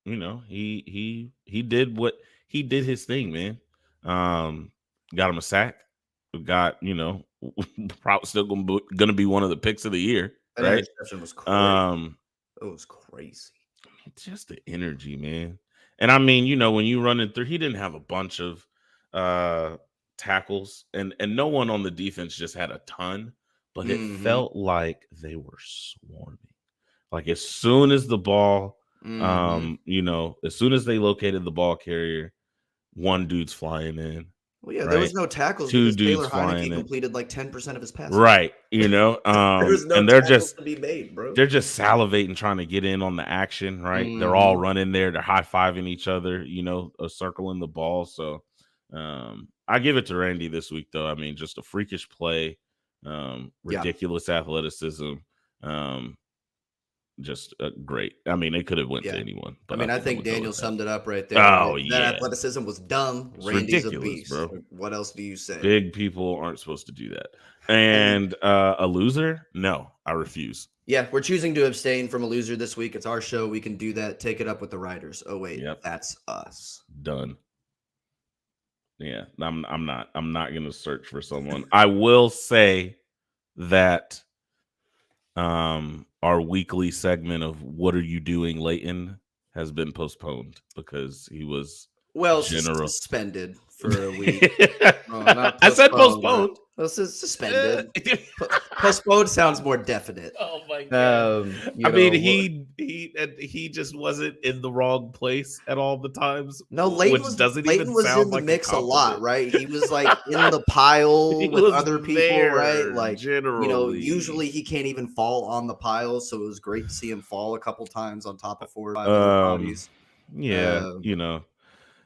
Speaker 1: he did what he did his thing, man. Got him a sack. Got probably still gonna be one of the picks of the year,
Speaker 2: That
Speaker 1: right?
Speaker 2: interception was crazy.
Speaker 1: Um,
Speaker 2: It was crazy.
Speaker 1: It's just the energy, man. And I mean, when you run it through, he didn't have a bunch of uh tackles, and no one on the defense just had a ton, but it
Speaker 2: Mm-hmm.
Speaker 1: felt like they were swarming. Like as soon as the ball,
Speaker 2: Mm-hmm.
Speaker 1: as soon as they located the ball carrier, one dude's flying in.
Speaker 2: Well, yeah, there
Speaker 1: right?
Speaker 2: was no tackles
Speaker 1: Two
Speaker 2: because
Speaker 1: dudes
Speaker 2: Taylor
Speaker 1: flying
Speaker 2: Heineke
Speaker 1: in.
Speaker 2: completed like 10% of his passes.
Speaker 1: Right,
Speaker 2: There was no
Speaker 1: and they're
Speaker 2: tackles
Speaker 1: just
Speaker 2: to be made, bro.
Speaker 1: they're just salivating trying to get in on the action, right? They're all
Speaker 2: Mhm.
Speaker 1: running there, they're high-fiving each other, circling the ball. So I give it to Randy this week though. I mean, just a freakish play,
Speaker 2: Yeah.
Speaker 1: ridiculous athleticism, um, just great. I mean, it could have went to
Speaker 2: Yeah.
Speaker 1: anyone,
Speaker 2: I
Speaker 1: but I
Speaker 2: mean, I
Speaker 1: think I'm
Speaker 2: think
Speaker 1: gonna go
Speaker 2: Daniel
Speaker 1: with that.
Speaker 2: summed it up right there, right?
Speaker 1: Oh
Speaker 2: That
Speaker 1: yeah,
Speaker 2: athleticism was dumb.
Speaker 1: it's
Speaker 2: Randy's a
Speaker 1: ridiculous,
Speaker 2: beast.
Speaker 1: bro.
Speaker 2: What else do you say?
Speaker 1: Big people aren't supposed to do that.
Speaker 2: And
Speaker 1: And a loser? No, I refuse.
Speaker 2: yeah, we're choosing to abstain from a loser this week. It's our show. We can do that. Take it up with the writers. Oh wait,
Speaker 1: Yep,
Speaker 2: that's us.
Speaker 1: done. Yeah, I'm not gonna search for someone. I will say that our weekly segment of what are you doing, Leighton, has been postponed because he was
Speaker 2: Well,
Speaker 1: general.
Speaker 2: suspended for a week. Oh, not
Speaker 1: I said
Speaker 2: postponed.
Speaker 1: postponed.
Speaker 2: Well, suspended. Postponed sounds more definite.
Speaker 1: Oh my god! I
Speaker 2: You
Speaker 1: mean,
Speaker 2: know,
Speaker 1: he just wasn't in the wrong place at all the times,
Speaker 2: no,
Speaker 1: which doesn't even
Speaker 2: Leighton was in
Speaker 1: sound
Speaker 2: the
Speaker 1: like a
Speaker 2: mix a lot,
Speaker 1: compliment.
Speaker 2: right? He was like in the pile
Speaker 1: He
Speaker 2: with
Speaker 1: was
Speaker 2: other people, right?
Speaker 1: there
Speaker 2: Like,
Speaker 1: generally.
Speaker 2: usually he can't even fall on the pile, so it was great to see him fall a couple times on top of 4 or 5 other
Speaker 1: Um,
Speaker 2: bodies.
Speaker 1: yeah,
Speaker 2: Um,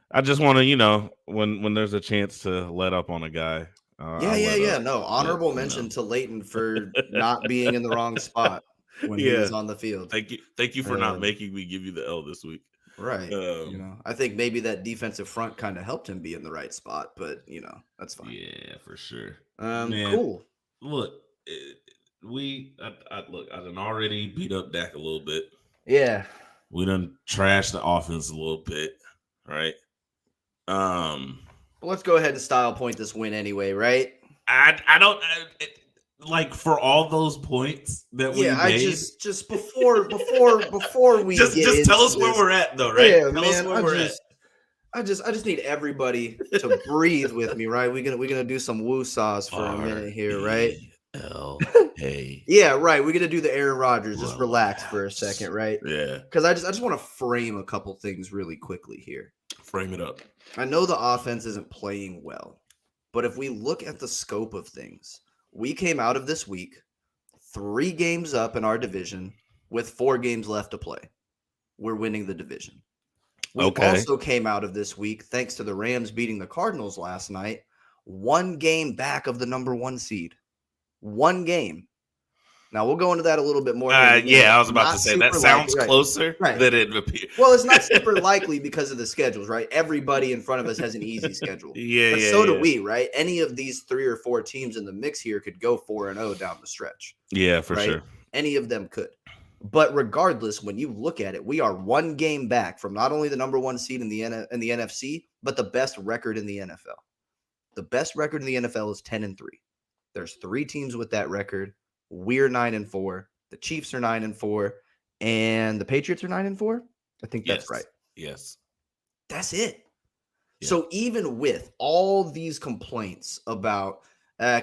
Speaker 1: I just want to, when there's a chance to let up on a guy, I
Speaker 2: yeah, yeah,
Speaker 1: let
Speaker 2: yeah.
Speaker 1: up.
Speaker 2: No,
Speaker 1: But
Speaker 2: honorable mention to Leighton for not being in the wrong spot when he
Speaker 1: yeah,
Speaker 2: was on the field.
Speaker 1: thank you for not
Speaker 2: Um,
Speaker 1: making me give you the L this week.
Speaker 2: right.
Speaker 1: Um,
Speaker 2: I think maybe that defensive front kind of helped him be in the right spot, but that's fine.
Speaker 1: yeah, for sure, man.
Speaker 2: Cool.
Speaker 1: Look, look. I done already beat up Dak a little bit.
Speaker 2: Yeah.
Speaker 1: We done trashed the offense a little bit, right? Um,
Speaker 2: But let's go ahead and style point this win anyway, right?
Speaker 1: I don't like for all those points that we
Speaker 2: Yeah, I
Speaker 1: made.
Speaker 2: just before we get
Speaker 1: Just tell
Speaker 2: into
Speaker 1: us where
Speaker 2: this,
Speaker 1: we're at, though, right?
Speaker 2: yeah,
Speaker 1: Tell us
Speaker 2: man,
Speaker 1: where we're at.
Speaker 2: I just need everybody to breathe with me, right? We're gonna do some woo saws for a minute here, right?
Speaker 1: RELA.
Speaker 2: Yeah, right. We're gonna do the Aaron Rodgers. Just relax for a
Speaker 1: Relax.
Speaker 2: second, right?
Speaker 1: Yeah,
Speaker 2: Because I just want to frame a couple things really quickly here.
Speaker 1: frame it up.
Speaker 2: I know the offense isn't playing well, but if we look at the scope of things, we came out of this week 3 games up in our division with 4 games left to play. We're winning the division. We
Speaker 1: Okay.
Speaker 2: also came out of this week, thanks to the Rams beating the Cardinals last night, 1 game back of the number 1 seed. 1 game. Now we'll go into that a little bit more here in a minute.
Speaker 1: Yeah, I was about to
Speaker 2: Not
Speaker 1: say that
Speaker 2: super
Speaker 1: sounds
Speaker 2: likely, right?
Speaker 1: closer
Speaker 2: Right.
Speaker 1: than it appears.
Speaker 2: Well, it's not super likely because of the schedules, right? Everybody in front of us has an easy schedule.
Speaker 1: Yeah,
Speaker 2: But
Speaker 1: yeah,
Speaker 2: so do
Speaker 1: yeah.
Speaker 2: we, right? Any of these 3 or 4 teams in the mix here could go 4-0 down the stretch.
Speaker 1: Yeah, for
Speaker 2: right?
Speaker 1: sure.
Speaker 2: Any of them could. But regardless, when you look at it, we are 1 game back from not only the number 1 seed in the NFC, but the best record in the NFL. The best record in the NFL is 10-3. There's 3 teams with that record. We're 9-4. The Chiefs are 9-4, and the Patriots are 9-4. I think that's right.
Speaker 1: Yes.
Speaker 2: That's it.
Speaker 1: Yeah.
Speaker 2: So even with all these complaints about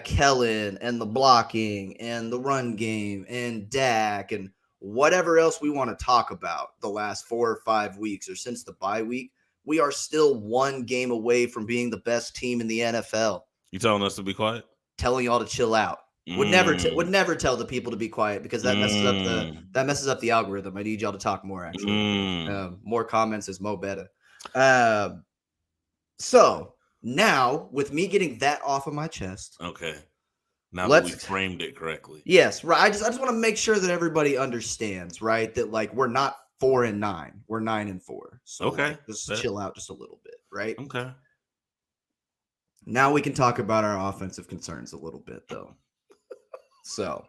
Speaker 2: Kellen and the blocking and the run game and Dak and whatever else we want to talk about the last 4 or 5 weeks or since the bye week, we are still 1 game away from being the best team in the NFL.
Speaker 1: You telling us to be quiet?
Speaker 2: Telling y'all to chill out. Would never tell the people to be quiet because that messes up the algorithm. I need y'all to talk more. Actually, more comments is mo better. So now with me getting that off of my chest,
Speaker 1: okay. Now that we framed it correctly,
Speaker 2: yes, right. I just want to make sure that everybody understands, right? That like we're not 4-9, we're 9-4. So
Speaker 1: okay,
Speaker 2: just chill out just a little bit, right?
Speaker 1: Okay.
Speaker 2: Now we can talk about our offensive concerns a little bit, though. So,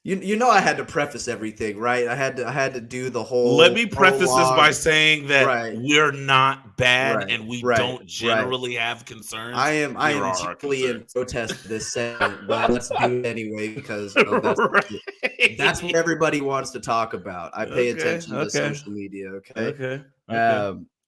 Speaker 2: I had to preface everything, right? I had to do the whole.
Speaker 1: Let me preface
Speaker 2: prologue.
Speaker 1: this by saying that we're not bad and we don't generally have concerns.
Speaker 2: I am generally in protest of this segment, but let's do it anyway because that's what everybody wants to talk about. I pay attention to social media. Okay.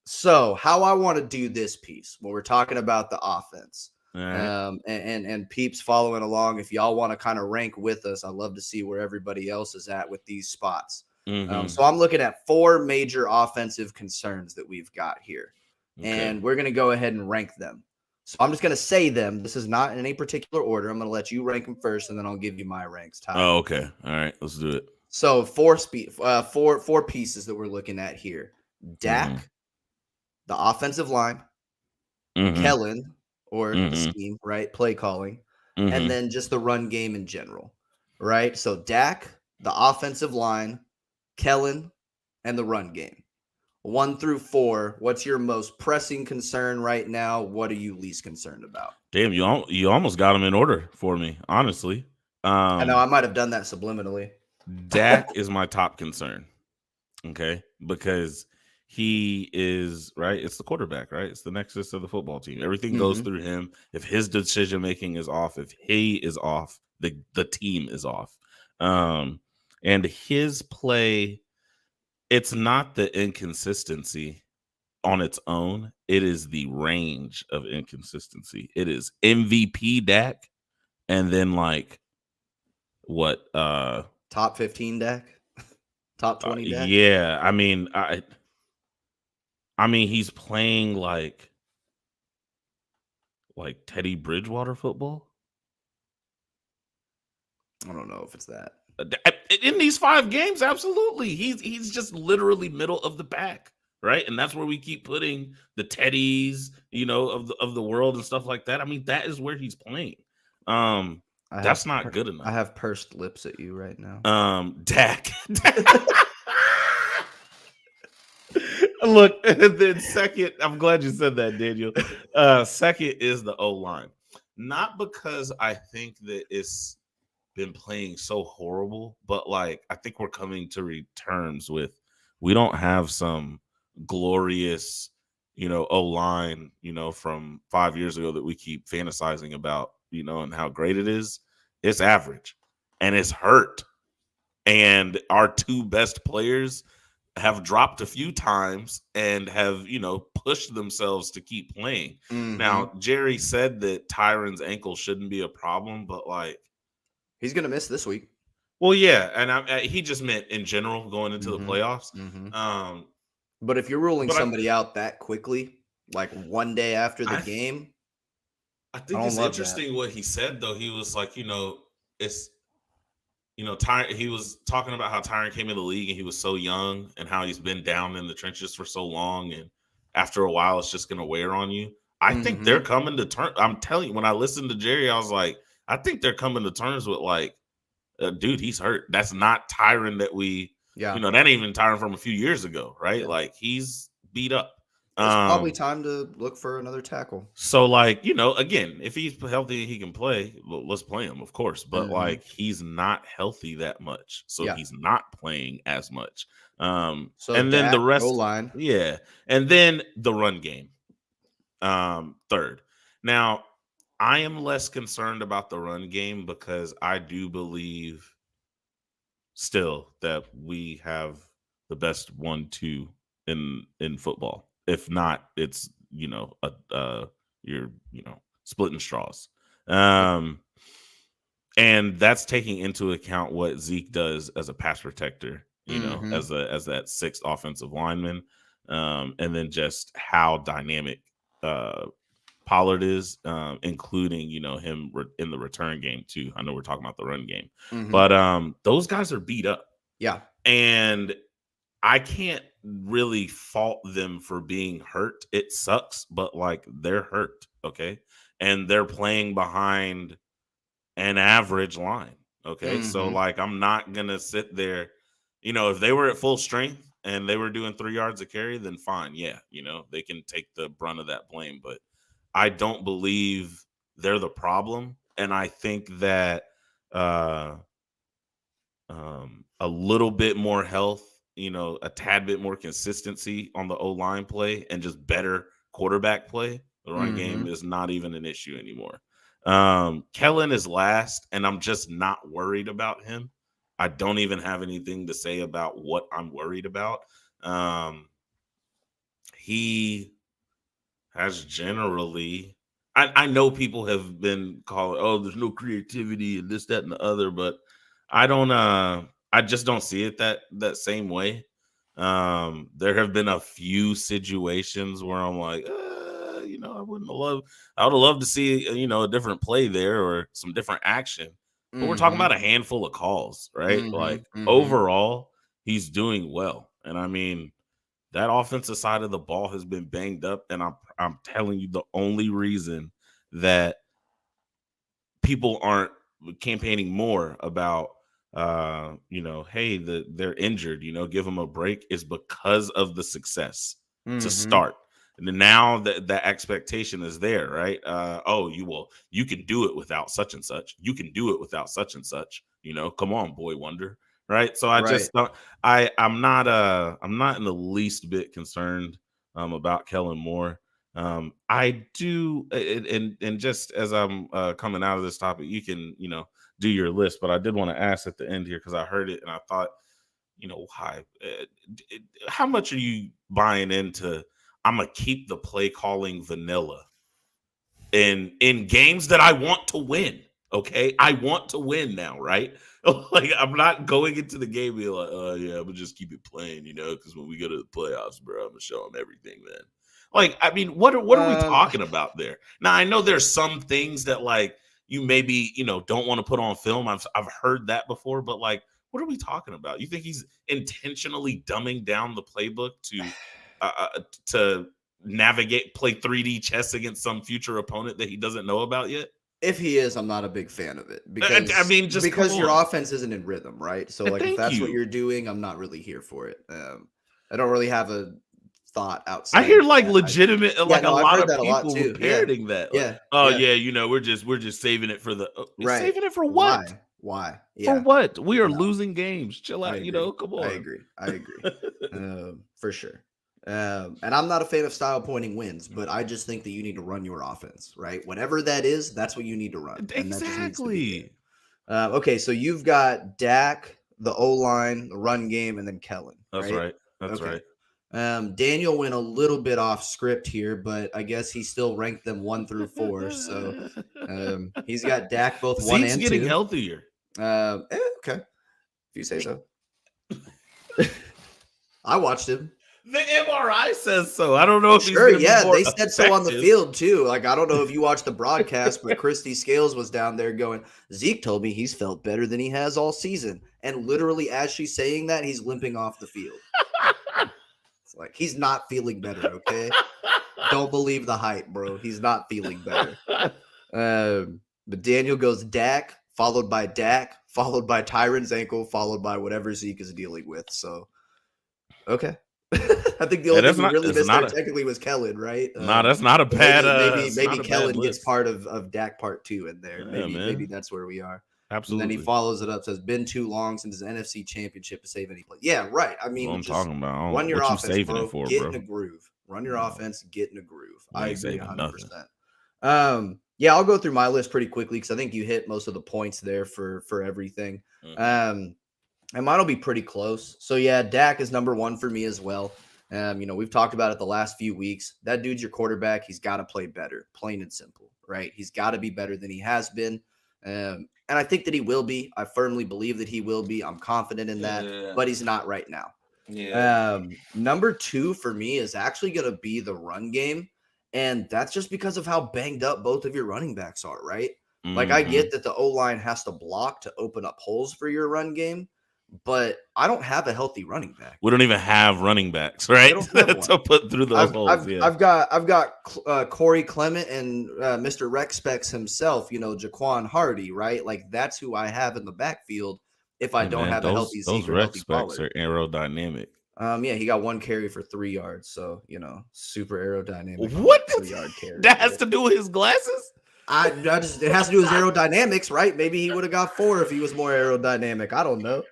Speaker 2: So how I want to do this piece when we're talking about the offense. Right. And peeps following along, if y'all want to kind of rank with us, I love to see where everybody else is at with these spots. So I'm looking at 4 major offensive concerns that we've got here.
Speaker 1: Okay.
Speaker 2: and we're going to go ahead and rank them. So I'm just going to say them. This is not in any particular order. I'm going to let you rank them first, and then I'll give you my ranks. Tyler.
Speaker 1: Oh, okay. All right. Let's do it.
Speaker 2: So four pieces that we're looking at here:
Speaker 1: Mm-hmm.
Speaker 2: Dak, the offensive line,
Speaker 1: Mm-hmm.
Speaker 2: Kellen, or the
Speaker 1: Mm-hmm.
Speaker 2: scheme, right? Play calling, and
Speaker 1: Mm-hmm.
Speaker 2: then just the run game in general, right? So Dak, the offensive line, Kellen, and the run game. 1 through 4, what's your most pressing concern right now? What are you least concerned about?
Speaker 1: Damn, you almost got them in order for me, honestly.
Speaker 2: I know I might have done that subliminally.
Speaker 1: Dak is my top concern. Okay, because he is right. It's the quarterback, right? It's the nexus of the football team. Everything goes
Speaker 2: Mhm.
Speaker 1: through him. If his decision making is off, if he is off, the team is off. Um, and his play, it's not the inconsistency on its own. It is the range of inconsistency. It is MVP Dak, and then like what?
Speaker 2: Top 15 Dak? Top 20 Dak?
Speaker 1: Yeah. I mean, he's playing like Teddy Bridgewater football.
Speaker 2: I don't know if it's that.
Speaker 1: In these 5 games, absolutely. He's just literally middle of the pack, right? And that's where we keep putting the Teddies, of the world and stuff like that. I mean, that is where he's playing. Um, that's not good
Speaker 2: I
Speaker 1: enough.
Speaker 2: have pursed lips at you right now.
Speaker 1: Dak. Look, and then second, I'm glad you said that, Daniel. Second is the O line. Not because I think that it's been playing so horrible, but like I think we're coming to terms with we don't have some glorious, O line, from 5 years ago that we keep fantasizing about, and how great it is. It's average and it's hurt. And our 2 best players have dropped a few times and have, pushed themselves to keep playing.
Speaker 2: Mhm.
Speaker 1: Now, Jerry said that Tyron's ankle shouldn't be a problem, but like,
Speaker 2: He's going to miss this week.
Speaker 1: well, yeah, and he just meant in general going into the
Speaker 2: Mhm.
Speaker 1: playoffs.
Speaker 2: Mhm.
Speaker 1: Um,
Speaker 2: But if you're ruling
Speaker 1: but
Speaker 2: somebody out that quickly, like one day after the
Speaker 1: I
Speaker 2: game,
Speaker 1: I
Speaker 2: I
Speaker 1: think
Speaker 2: don't
Speaker 1: it's
Speaker 2: love that.
Speaker 1: interesting what he said though. He was like, it's he was talking about how Tyron came in the league and he was so young and how he's been down in the trenches for so long, and after a while it's just gonna wear on you. I think they're
Speaker 2: Mhm.
Speaker 1: coming to terms. I'm telling you, when I listened to Jerry, I was like, I think they're coming to terms with like, dude, he's hurt. That's not Tyron that
Speaker 2: Yeah.
Speaker 1: that ain't even Tyron from a few years ago, right?
Speaker 2: Yeah.
Speaker 1: Like he's beat up.
Speaker 2: It's probably
Speaker 1: Um,
Speaker 2: time to look for another tackle.
Speaker 1: so like, again, if he's healthy and he can play, well, let's play him, of course. But
Speaker 2: Mhm.
Speaker 1: like he's not healthy that much. So
Speaker 2: Yeah.
Speaker 1: he's not playing as much.
Speaker 2: So
Speaker 1: And then the
Speaker 2: Dak,
Speaker 1: rest,
Speaker 2: O-line.
Speaker 1: yeah. And then the run game. Third. Now, I am less concerned about the run game because I do believe still that we have the best 1-2 in football. If not, it's you're splitting straws. Um, and that's taking into account what Zeke does as a pass protector,
Speaker 2: Mhm.
Speaker 1: as that sixth offensive lineman, and then just how dynamic Pollard is, including him in the return game too. I know we're talking about the run game,
Speaker 2: Mhm.
Speaker 1: but those guys are beat up,
Speaker 2: Yeah.
Speaker 1: and I can't really fault them for being hurt. It sucks, but like they're hurt, okay, and they're playing behind an average line, okay. So
Speaker 2: Mhm.
Speaker 1: like I'm not gonna sit there, if they were at full strength and they were doing 3 yards a carry, then fine, yeah, they can take the brunt of that blame, but I don't believe they're the problem. And I think that uh, a little bit more health, a tad bit more consistency on the O line play and just better quarterback play, the run game
Speaker 2: Mhm.
Speaker 1: is not even an issue anymore. Kellen is last, and I'm just not worried about him. I don't even have anything to say about what I'm worried about. Um, he has generally I know people have been calling, oh, there's no creativity and this, that, and the other, but I don't I just don't see it that same way. There have been a few situations where I'm like, I would have loved to see, a different play there or some different action. But we're talking
Speaker 2: Mm-hmm.
Speaker 1: about a handful of calls, right?
Speaker 2: Mm-hmm.
Speaker 1: Like
Speaker 2: Mm-hmm.
Speaker 1: overall, he's doing well. And I mean, that offensive side of the ball has been banged up. And I'm telling you, the only reason that people aren't campaigning more about hey, they're injured, give them a break, is because of the success to
Speaker 2: Mm-hmm.
Speaker 1: start. And then now that expectation is there, right? You can do it without such and such. You can do it without such and such. Come on, boy wonder, right? So I
Speaker 2: Right.
Speaker 1: just don't. I'm not in the least bit concerned about Kellen Moore. I do, and just as I'm coming out of this topic, you can do your list, but I did want to ask at the end here because I heard it and I thought, why? How much are you buying into? I'm gonna keep the play calling vanilla in games that I want to win. Okay, I want to win now, right? Like I'm not going into the game being like, oh yeah, I'm gonna just keep it playing, because when we go to the playoffs, bro, I'm gonna show them everything, man. Like, I mean, what are we
Speaker 2: Um,
Speaker 1: talking about there? Now, I know there's some things that like you maybe don't want to put on film. I've heard that before, but like, what are we talking about? You think he's intentionally dumbing down the playbook to navigate, play 3D chess against some future opponent that he doesn't know about yet?
Speaker 2: if he is, I'm not a big fan of it
Speaker 1: I
Speaker 2: because
Speaker 1: mean, just come
Speaker 2: your
Speaker 1: on.
Speaker 2: offense isn't in rhythm, right? So like if
Speaker 1: Thank
Speaker 2: that's what
Speaker 1: you.
Speaker 2: you're doing, I'm not really here for it. I don't really have a thought
Speaker 1: I
Speaker 2: outside
Speaker 1: hear
Speaker 2: of
Speaker 1: like
Speaker 2: that.
Speaker 1: legitimate,
Speaker 2: Yeah,
Speaker 1: like a
Speaker 2: no, I've
Speaker 1: lot
Speaker 2: heard
Speaker 1: of
Speaker 2: that a lot
Speaker 1: people were
Speaker 2: too. Yeah.
Speaker 1: parroting that. Like,
Speaker 2: Yeah.
Speaker 1: oh
Speaker 2: Yeah.
Speaker 1: yeah, we're just saving it for the
Speaker 2: Right.
Speaker 1: saving it for what?
Speaker 2: Why? Why?
Speaker 1: For
Speaker 2: Yeah.
Speaker 1: what? We are
Speaker 2: No,
Speaker 1: losing games. Chill
Speaker 2: I
Speaker 1: out,
Speaker 2: agree.
Speaker 1: come
Speaker 2: I
Speaker 1: on.
Speaker 2: agree. I agree. For sure. And I'm not a fan of style pointing wins, but I just think that you need to run your offense, right? Whatever that is, that's what you need to run, and that just needs to be there.
Speaker 1: Exactly.
Speaker 2: Okay, so you've got Dak, the O line, the run game, and then Kellen,
Speaker 1: That's
Speaker 2: right?
Speaker 1: right. That's
Speaker 2: Okay.
Speaker 1: right.
Speaker 2: Daniel went a little bit off script here, but I guess he still ranked them 1 through 4. So he's got Dak both one
Speaker 1: Zeke's
Speaker 2: and
Speaker 1: getting
Speaker 2: two.
Speaker 1: healthier.
Speaker 2: Okay, if you say so. I watched him.
Speaker 1: The MRI says so. I don't know if he's
Speaker 2: Sure,
Speaker 1: going to be
Speaker 2: yeah,
Speaker 1: more
Speaker 2: they said so on the
Speaker 1: effective.
Speaker 2: field too. Like I don't know if you watched the broadcast, but Christy Scales was down there going, Zeke told me he's felt better than he has all season. And literally as she's saying that, he's limping off the field. It's like he's not feeling better, okay? Don't believe the hype, bro. He's not feeling better. But Daniel goes Dak, followed by Dak, followed by Tyron's ankle, followed by whatever Zeke is dealing with. So okay. I think the
Speaker 1: Hey,
Speaker 2: only
Speaker 1: that's
Speaker 2: thing we
Speaker 1: not.
Speaker 2: really
Speaker 1: It's
Speaker 2: missed
Speaker 1: not
Speaker 2: there
Speaker 1: a.
Speaker 2: technically was Kellen, right?
Speaker 1: Nah, that's not a
Speaker 2: So
Speaker 1: bad. It's
Speaker 2: maybe
Speaker 1: not a bad
Speaker 2: Kellen gets
Speaker 1: list.
Speaker 2: part of Dak part 2 in there.
Speaker 1: Yeah,
Speaker 2: Maybe
Speaker 1: man.
Speaker 2: that's where we are. And then he
Speaker 1: Absolutely.
Speaker 2: follows it up, says, "Been too long since his NFC Championship to save any play." Yeah, right. I
Speaker 1: That's what
Speaker 2: mean,
Speaker 1: I'm
Speaker 2: just
Speaker 1: talking about.
Speaker 2: run your
Speaker 1: What you
Speaker 2: offense,
Speaker 1: saving it
Speaker 2: bro.
Speaker 1: for,
Speaker 2: Get in a
Speaker 1: bro?
Speaker 2: groove. Run your
Speaker 1: No,
Speaker 2: offense. Get in a groove.
Speaker 1: we
Speaker 2: I
Speaker 1: ain't
Speaker 2: agree
Speaker 1: saving nothing.
Speaker 2: 100%. Yeah, I'll go through my list pretty quickly because I think you hit most of the points there for everything.
Speaker 1: Mhm.
Speaker 2: And mine will be pretty close. So yeah, Dak is number 1 for me as well. We've talked about it the last few weeks. That dude's your quarterback. He's got to play better, plain and simple, right? He's got to be better than he has been. And I think that he will be. I firmly believe that he will be. I'm confident in that,
Speaker 1: Yeah.
Speaker 2: but he's not right now.
Speaker 1: Yeah.
Speaker 2: Number 2 for me is actually going to be the run game. And that's just because of how banged up both of your running backs are, right? Like, I
Speaker 1: Hmm.
Speaker 2: get that the O line has to block to open up holes for your run game, but I don't have a healthy running back.
Speaker 1: We don't even have running backs,
Speaker 2: I
Speaker 1: right?
Speaker 2: don't have one.
Speaker 1: To put through those
Speaker 2: I've
Speaker 1: holes.
Speaker 2: I've
Speaker 1: Yeah.
Speaker 2: I've got Corey Clement and Mr. Rex Specs himself, Jaquan Hardy, right? Like that's who I have in the backfield if I
Speaker 1: Hey
Speaker 2: don't
Speaker 1: man,
Speaker 2: have a
Speaker 1: those
Speaker 2: healthy
Speaker 1: those
Speaker 2: Zeke or
Speaker 1: rec
Speaker 2: healthy
Speaker 1: specs
Speaker 2: Pollard.
Speaker 1: are aerodynamic.
Speaker 2: Yeah, he got 1 carry for 3 yards, so super aerodynamic on that
Speaker 1: What?
Speaker 2: 3-yard carry,
Speaker 1: That has
Speaker 2: bro.
Speaker 1: to do with his glasses?
Speaker 2: I just it has to do with aerodynamics, right? Maybe he would have got 4 if he was more aerodynamic. I don't know.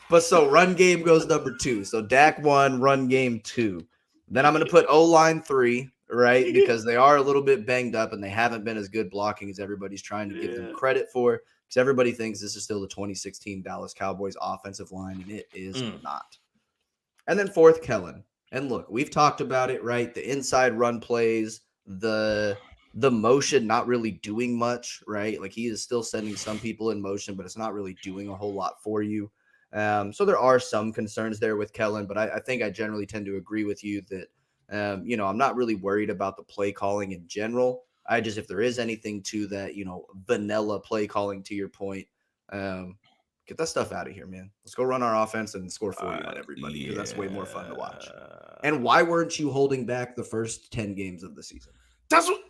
Speaker 2: But so run game goes number 2. So Dak 1, run game 2. Then I'm going to put O-line 3, right? Because they are a little bit banged up and they haven't been as good blocking as everybody's trying to give them
Speaker 1: Yeah.
Speaker 2: credit for. Because everybody thinks this is still the 2016 Dallas Cowboys offensive line, and it is not. And then 4th, Kellen. And look, we've talked about it, right? The inside run plays, the motion not really doing much, right? Like he is still sending some people in motion, but it's not really doing a whole lot for you. So there are some concerns there with Kellen, but I think I generally tend to agree with you that, I'm not really worried about the play calling in general. If there is anything to that, vanilla play calling to your point, get that stuff out of here, man. Let's go run our offense and score 40 on everybody because that's way more fun to watch.
Speaker 1: Yeah.
Speaker 2: And why weren't you holding back the first 10 games of the season?
Speaker 1: That's what.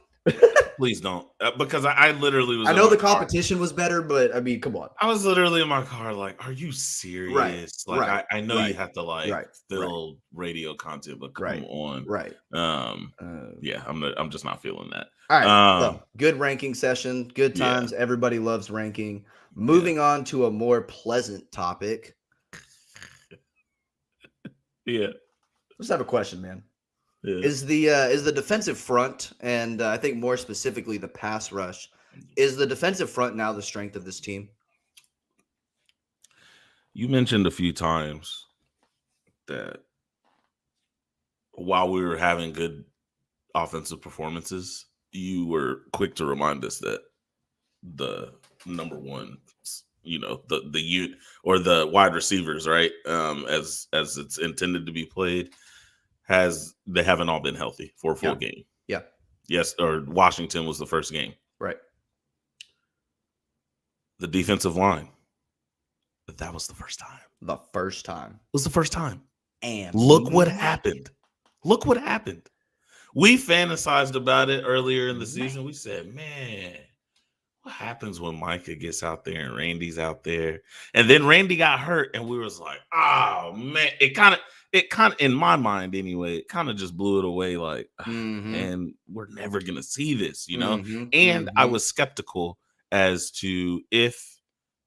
Speaker 1: Please don't, because I literally was
Speaker 2: I
Speaker 1: in
Speaker 2: know
Speaker 1: my
Speaker 2: the
Speaker 1: car.
Speaker 2: competition was better, but I mean, come on.
Speaker 1: I was literally in my car, like, "Are you
Speaker 2: Right,
Speaker 1: serious?" Like,
Speaker 2: right,
Speaker 1: I know you
Speaker 2: right,
Speaker 1: have to like
Speaker 2: right, right,
Speaker 1: fill radio content, but come
Speaker 2: right,
Speaker 1: on.
Speaker 2: right.
Speaker 1: Um,
Speaker 2: Uh,
Speaker 1: yeah, I'm just not feeling that.
Speaker 2: all right.
Speaker 1: Um,
Speaker 2: So good ranking session, good
Speaker 1: yeah,
Speaker 2: times. Everybody loves ranking.
Speaker 1: yeah,
Speaker 2: Moving on to a more pleasant topic.
Speaker 1: yeah,
Speaker 2: Let's have a question, man.
Speaker 1: yeah.
Speaker 2: Is the defensive front, and I think more specifically the pass rush, is the defensive front now the strength of this team?
Speaker 1: You mentioned a few times that while we were having good offensive performances, you were quick to remind us that the number one, the unit or the wide receivers, right? As it's intended to be played, they haven't all been healthy for a full
Speaker 2: Yeah,
Speaker 1: game.
Speaker 2: yeah,
Speaker 1: Yes, or Washington was the first game.
Speaker 2: right.
Speaker 1: The defensive line, that was the first time.
Speaker 2: The first time,
Speaker 1: It was the first time.
Speaker 2: and
Speaker 1: Look what happened. Look what happened. We fantasized about it earlier in the season. We said, man, what happens when Micah gets out there and Randy's out there? And then Randy got hurt, and we was like, oh man, it kind of in my mind anyway, it kind of just blew it away. Like,
Speaker 2: Mm-hmm.
Speaker 1: and we're never gonna see this,
Speaker 2: Mm-hmm.
Speaker 1: And I
Speaker 2: Mm-hmm.
Speaker 1: was skeptical as to if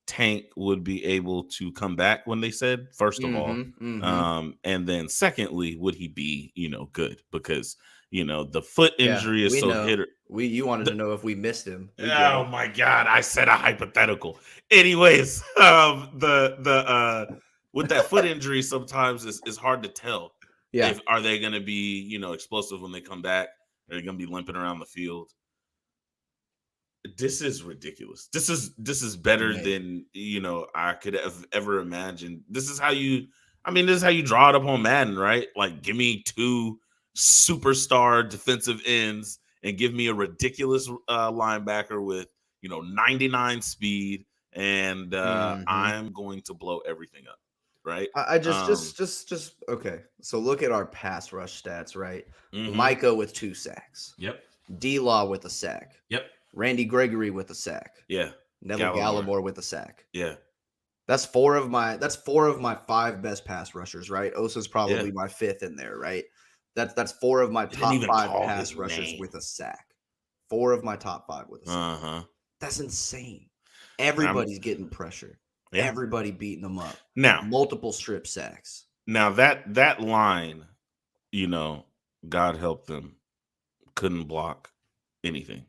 Speaker 1: Tank would be able to come back when they said, first of all,
Speaker 2: Mm-hmm. Mm-hmm.
Speaker 1: and then secondly, would he be, good? Because the foot
Speaker 2: Yeah,
Speaker 1: injury is
Speaker 2: we
Speaker 1: so
Speaker 2: know.
Speaker 1: hit.
Speaker 2: You wanted to know if we missed him. We get
Speaker 1: Oh
Speaker 2: it.
Speaker 1: my god, I said a hypothetical. Anyways, the with that foot injury sometimes it's hard to tell
Speaker 2: Yeah.
Speaker 1: if are they going to be, explosive when they come back. Are they going to be limping around the field? This is ridiculous. This is better
Speaker 2: Mate.
Speaker 1: than, I could have ever imagined. This is how you draw it up on Madden, right? Like, give me two superstar defensive ends and give me a ridiculous linebacker with 99 speed, and
Speaker 2: Mm-hmm.
Speaker 1: I'm going to blow everything up, right?
Speaker 2: I just,
Speaker 1: Um,
Speaker 2: okay. So look at our pass rush stats, right?
Speaker 1: mhm.
Speaker 2: Micah with 2 sacks,
Speaker 1: Yep.
Speaker 2: D-Law with a sack,
Speaker 1: Yep.
Speaker 2: Randy Gregory with a sack,
Speaker 1: Yeah.
Speaker 2: Neville
Speaker 1: Gallimore.
Speaker 2: Gallimore with a sack.
Speaker 1: Yeah.
Speaker 2: That's four of my 5 best pass rushers, right? Osa's
Speaker 1: Yeah.
Speaker 2: probably my 5th in there, right? That's 4 of my
Speaker 1: You didn't
Speaker 2: top
Speaker 1: even
Speaker 2: 5
Speaker 1: call his
Speaker 2: pass rushers
Speaker 1: name.
Speaker 2: with a sack. 4 of my top 5 with a sack.
Speaker 1: Uh-huh.
Speaker 2: That's insane.
Speaker 1: I'm
Speaker 2: Everybody's getting pressure.
Speaker 1: Yeah.
Speaker 2: Everybody beating them up.
Speaker 1: Now,
Speaker 2: Multiple strip sacks.
Speaker 1: that line, God help them, couldn't block anything.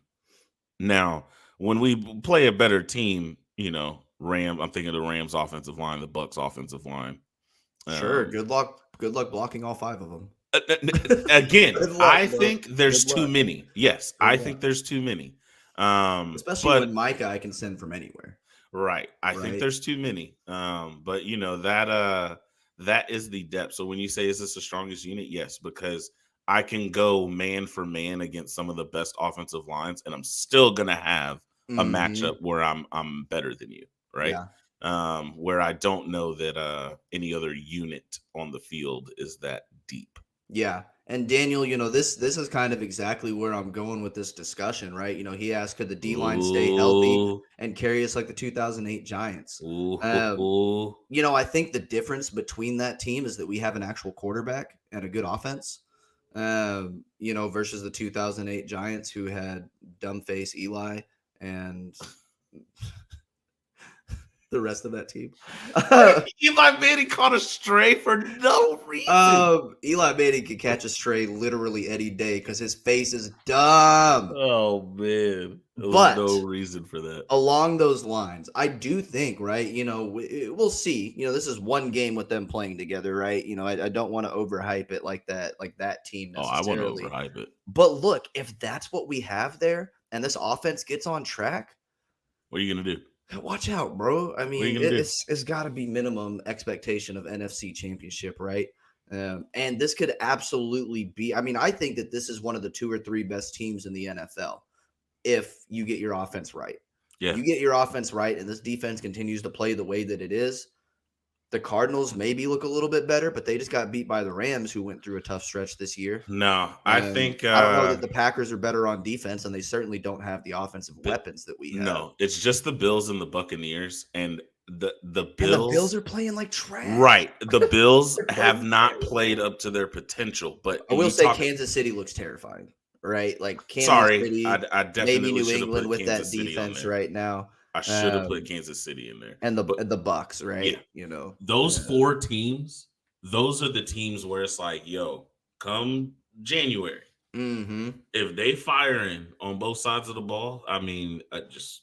Speaker 1: Now, when we play a better team, I'm thinking of the Rams offensive line, the Bucks offensive line.
Speaker 2: Sure.
Speaker 1: Um,
Speaker 2: Good luck. Good luck blocking all 5 of them.
Speaker 1: Again,
Speaker 2: Good luck,
Speaker 1: I
Speaker 2: bro.
Speaker 1: think there's
Speaker 2: Good
Speaker 1: too
Speaker 2: luck.
Speaker 1: many. Yes,
Speaker 2: Good
Speaker 1: I
Speaker 2: luck.
Speaker 1: think there's too many.
Speaker 2: Especially
Speaker 1: But
Speaker 2: when Micah I can send from anywhere.
Speaker 1: right, I think
Speaker 2: Right.
Speaker 1: there's too many. But that is the depth. So when you say is this the strongest unit? Yes, because I can go man for man against some of the best offensive lines, and I'm still gonna have a
Speaker 2: Mm-hmm.
Speaker 1: matchup where I'm better than you, right?
Speaker 2: Yeah.
Speaker 1: Where I don't know that any other unit on the field is that deep.
Speaker 2: Yeah. And Daniel, this is kind of exactly where I'm going with this discussion, right? He asked, could the D line stay healthy
Speaker 1: Ooh,
Speaker 2: and carry us like the 2008 Giants?
Speaker 1: ooh,
Speaker 2: Um,
Speaker 1: ooh.
Speaker 2: I think the difference between that team is that we have an actual quarterback and a good offense. Versus the 2008 Giants who had dumb face Eli and the rest of that team.
Speaker 1: Eli Manning caught a stray for no reason.
Speaker 2: Eli Manning can catch a stray literally any day because his face is dumb.
Speaker 1: Oh man, there was no
Speaker 2: But
Speaker 1: reason for that.
Speaker 2: along those lines, I do think, right? We'll see. This is one game with them playing together, right? I don't want to overhype it like that team
Speaker 1: Oh, I want to
Speaker 2: necessarily.
Speaker 1: overhype it.
Speaker 2: But look, if that's what we have there and this offense gets on track,
Speaker 1: What are you gonna do?
Speaker 2: Watch out, bro. I
Speaker 1: What are
Speaker 2: mean,
Speaker 1: you gonna do?
Speaker 2: it's got to be minimum expectation of NFC Championship, right? And this could absolutely be. I mean, I think that this is one of the 2 or 3 best teams in the NFL if you get your offense right.
Speaker 1: Yeah.
Speaker 2: You get your offense right, and this defense continues to play the way that it is. The Cardinals maybe look a little bit better, but they just got beat by the Rams, who went through a tough stretch this year.
Speaker 1: No, I think
Speaker 2: I don't know that the Packers are better on defense, and they certainly don't have the offensive
Speaker 1: Bi-
Speaker 2: weapons that we have.
Speaker 1: no, it's just the Bills and the Buccaneers, and the
Speaker 2: And the Bills
Speaker 1: Bills.
Speaker 2: are playing like trash.
Speaker 1: Right, the Bills
Speaker 2: They're
Speaker 1: have
Speaker 2: playing
Speaker 1: not played
Speaker 2: terrible.
Speaker 1: up to their potential. But
Speaker 2: I will
Speaker 1: you
Speaker 2: say
Speaker 1: talk.
Speaker 2: Kansas City looks terrifying, right? Like Kansas
Speaker 1: Sorry,
Speaker 2: City,
Speaker 1: I
Speaker 2: maybe
Speaker 1: definitely
Speaker 2: New
Speaker 1: should have
Speaker 2: England
Speaker 1: put
Speaker 2: with that
Speaker 1: Kansas City on
Speaker 2: defense
Speaker 1: there.
Speaker 2: right now,
Speaker 1: I should have put Kansas City in there.
Speaker 2: and
Speaker 1: But
Speaker 2: the Bucks,
Speaker 1: yeah,
Speaker 2: right? You know,
Speaker 1: those 4 teams, those are the teams where it's like, yo, come January,
Speaker 2: mm-hmm.
Speaker 1: if they firing on both sides of the ball, I mean, just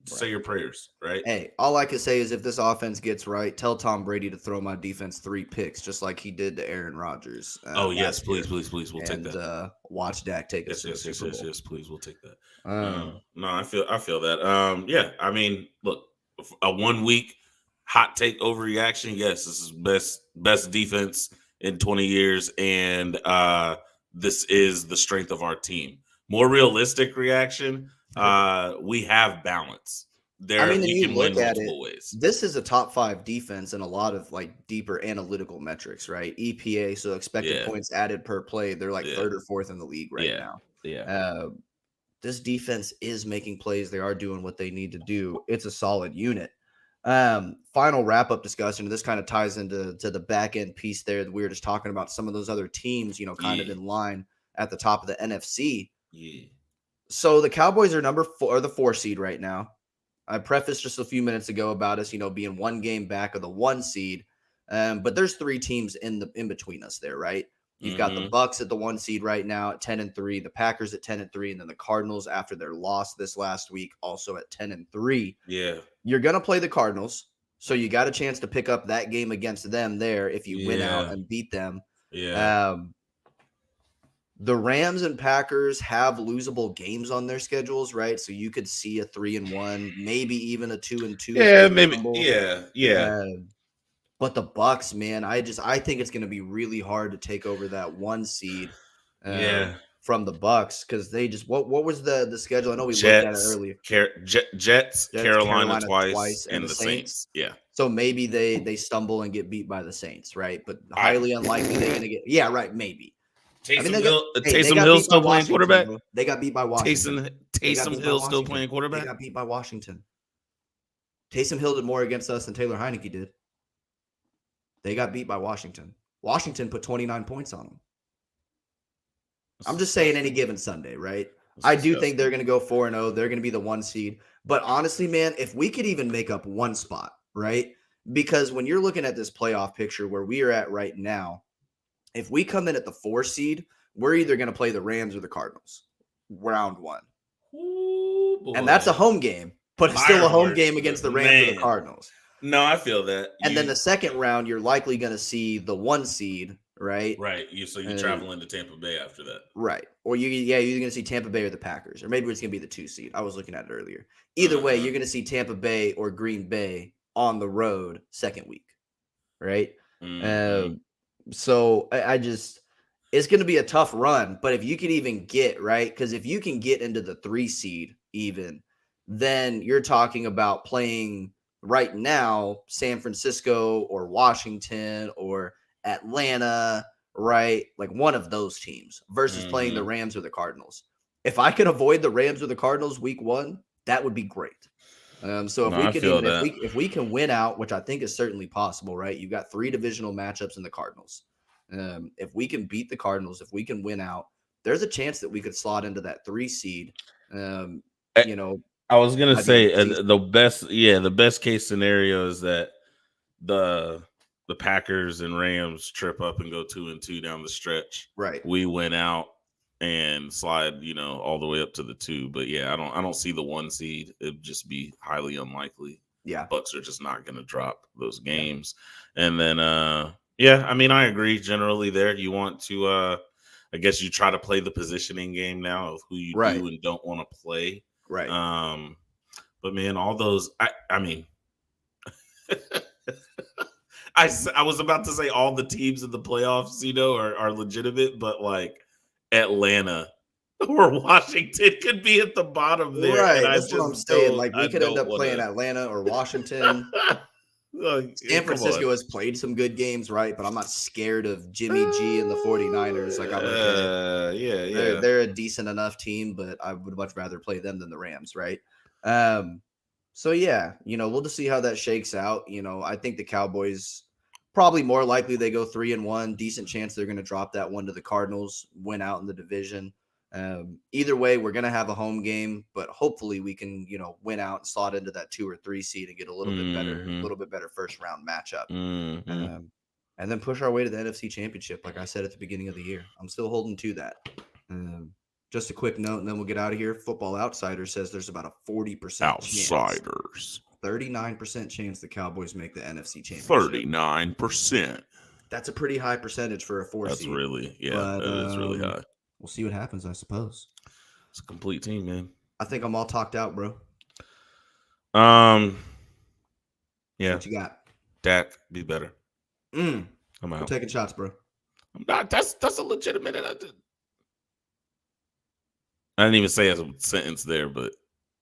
Speaker 1: say
Speaker 2: Right.
Speaker 1: your prayers, right?
Speaker 2: Hey, all I can say is if this offense gets right, tell Tom Brady to throw my defense 3 picks, just like he did to Aaron Rodgers
Speaker 1: Oh yes,
Speaker 2: last year,
Speaker 1: please, please, please, we'll take
Speaker 2: and
Speaker 1: that.
Speaker 2: watch Dak take us
Speaker 1: Yes,
Speaker 2: to a
Speaker 1: yes, yes,
Speaker 2: Super
Speaker 1: yes,
Speaker 2: Bowl.
Speaker 1: yes. Please, we'll take that.
Speaker 2: Um,
Speaker 1: No, I feel that. Yeah, I mean, look, a 1 week hot take overreaction. Yes, this is best defense in 20 years, and this is the strength of our team. More realistic reaction. We have balance.
Speaker 2: I
Speaker 1: There,
Speaker 2: mean, and
Speaker 1: we
Speaker 2: you
Speaker 1: can win
Speaker 2: look at it,
Speaker 1: multiple ways.
Speaker 2: this is a top 5 defense in a lot of like deeper analytical metrics, right? EPA, so expected
Speaker 1: Yeah,
Speaker 2: points added per play, they're like
Speaker 1: yeah,
Speaker 2: 3rd or 4th in the league right
Speaker 1: yeah,
Speaker 2: now.
Speaker 1: yeah.
Speaker 2: Uh, this defense is making plays. They are doing what they need to do. It's a solid unit. Final wrap up discussion. This kind of ties into the back end piece there that we were just talking about some of those other teams, kind of
Speaker 1: Yeah,
Speaker 2: in line at the top of the NFC.
Speaker 1: yeah.
Speaker 2: So the Cowboys are number 4 or the 4 seed right now. I prefaced just a few minutes ago about us, being 1 game back of the 1 seed. But there's 3 teams in between us there, right? You've got the
Speaker 1: Mm-hmm.
Speaker 2: Bucks at the 1 seed right now at 10-3, the Packers at 10-3, and then the Cardinals after their loss this last week also at 10-3.
Speaker 1: Yeah,
Speaker 2: You're gonna play the Cardinals, so you got a chance to pick up that game against them there if you win out
Speaker 1: yeah,
Speaker 2: and beat them.
Speaker 1: yeah.
Speaker 2: Um, the Rams and Packers have losable games on their schedules, right? So you could see a 3-1, maybe even a 2-2 if
Speaker 1: Yeah,
Speaker 2: they
Speaker 1: maybe.
Speaker 2: stumble.
Speaker 1: Yeah, yeah,
Speaker 2: Uh, but the Bucks, man, I think it's going to be really hard to take over that 1 seed
Speaker 1: yeah.
Speaker 2: from the Bucks because they just what was the schedule? I know we looked at it
Speaker 1: Jets,
Speaker 2: earlier.
Speaker 1: Jets,
Speaker 2: Jets,
Speaker 1: Carolina
Speaker 2: Carolina
Speaker 1: twice,
Speaker 2: twice, and
Speaker 1: and
Speaker 2: the
Speaker 1: the
Speaker 2: Saints.
Speaker 1: Saints. Yeah,
Speaker 2: So maybe they stumble and get beat by the Saints, right? But
Speaker 1: I
Speaker 2: highly unlikely they're going to get. Yeah, right. Maybe. I mean,
Speaker 1: Taysom Hill.
Speaker 2: they
Speaker 1: Taysom
Speaker 2: got
Speaker 1: Hill
Speaker 2: beat by
Speaker 1: still playing
Speaker 2: Washington,
Speaker 1: quarterback.
Speaker 2: bro. They got beat by Washington. They got
Speaker 1: Taysom
Speaker 2: beat by
Speaker 1: Hill still
Speaker 2: Washington.
Speaker 1: playing
Speaker 2: They
Speaker 1: quarterback.
Speaker 2: got beat by Washington. Taysom Hill did more against us than Taylor Heineke did. They got beat by Washington. Washington put 29 points on them. I'm just saying any given Sunday, right? I do think they're going to go 4-0. They're going to be the 1 seed. But honestly, man, if we could even make up 1 spot, right? Because when you're looking at this playoff picture where we are at right now, if we come in at the 4 seed, we're either going to play the Rams or the Cardinals round 1.
Speaker 1: Ooh, boy.
Speaker 2: And that's a home game, but it's still a home
Speaker 1: Fireworks,
Speaker 2: game against the Rams or the
Speaker 1: man.
Speaker 2: Cardinals.
Speaker 1: No, I feel that.
Speaker 2: And then the second round, you're likely going to see the 1 seed, right?
Speaker 1: Right. So you travel into Tampa Bay after that.
Speaker 2: Right. Or you're going to see Tampa Bay or the Packers, or maybe it's going to be the 2 seed. I was looking at it earlier. Either way, you're going to see Tampa Bay or Green Bay on the road second week, right?
Speaker 1: Mm-hmm.
Speaker 2: So I just, it's going to be a tough run. But if you can even get, right, because if you can get into the 3 seed even, then you're talking about playing right now San Francisco or Washington or Atlanta, right? Like one of those teams versus playing the Rams or the Cardinals. If I could avoid the Rams or the Cardinals week 1, that would be great. So if we could even if we can win out, which I think is certainly possible, right? You've got 3 divisional matchups in the Cardinals. If we can beat the Cardinals, if we can win out, there's a chance that we could slot into that 3 seed.
Speaker 1: I was gonna
Speaker 2: by the end
Speaker 1: say
Speaker 2: of the season.
Speaker 1: the best case scenario is that the Packers and Rams trip up and go 2-2 down the stretch.
Speaker 2: Right.
Speaker 1: We win out and slide, all the way up to the 2. But yeah, I don't see the 1 seed. It'd just be highly unlikely.
Speaker 2: Yeah.
Speaker 1: Bucks are just not gonna drop those games. Yeah. And then yeah, I mean, I agree generally there. You want to I guess you try to play the positioning game now of who you do and don't want to play.
Speaker 2: Right.
Speaker 1: But man, all those. I mean, I was about to say all the teams in the playoffs, are legitimate, but like Atlanta or Washington could be at the bottom there, and
Speaker 2: Right,
Speaker 1: I
Speaker 2: that's what
Speaker 1: just
Speaker 2: I'm saying. Like,
Speaker 1: I
Speaker 2: we could end
Speaker 1: don't
Speaker 2: up
Speaker 1: want
Speaker 2: playing
Speaker 1: to.
Speaker 2: Atlanta or Washington. San
Speaker 1: Come on.
Speaker 2: Francisco has played some good games, right? But I'm not scared of Jimmy G and the 49ers. Like, I'm okay.
Speaker 1: Yeah.
Speaker 2: They're a decent enough team, but I would much rather play them than the Rams, right? Um, so yeah, we'll just see how that shakes out. I think the Cowboys probably more likely they go 3-1. Decent chance they're going to drop that one to the Cardinals, win out in the division. Either way, we're going to have a home game, but hopefully we can, win out and slot into that 2 or 3 seed and get a little bit better first round matchup.
Speaker 1: Mm-hmm.
Speaker 2: And then push our way to the NFC Championship, like I said at the beginning of the year. I'm still holding to that. Just a quick note, and then we'll get out of here. Football Outsider says there's about a 40%
Speaker 1: Outsiders.
Speaker 2: 39% chance the Cowboys make the NFC Championship.
Speaker 1: 39%.
Speaker 2: That's a pretty high percentage for a 4
Speaker 1: That's
Speaker 2: seed.
Speaker 1: really,
Speaker 2: But,
Speaker 1: that is really high.
Speaker 2: We'll see what happens, I suppose.
Speaker 1: It's a complete team, man.
Speaker 2: I think I'm all talked out, bro.
Speaker 1: Yeah.
Speaker 2: What you got?
Speaker 1: Dak, be better.
Speaker 2: I'm
Speaker 1: out.
Speaker 2: taking shots, bro.
Speaker 1: I'm not. That's a legitimate. I didn't even say it as a sentence there, but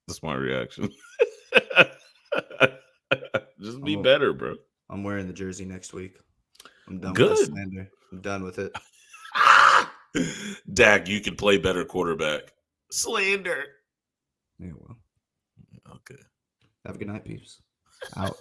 Speaker 1: that's my reaction. Just be better, bro.
Speaker 2: I'm wearing the jersey next week. I'm done
Speaker 1: Good.
Speaker 2: with the slander. I'm done with it.
Speaker 1: Dak, you can play better quarterback. Slander.
Speaker 2: Yeah, well.
Speaker 1: Okay.
Speaker 2: Have a good night, peeps. Out.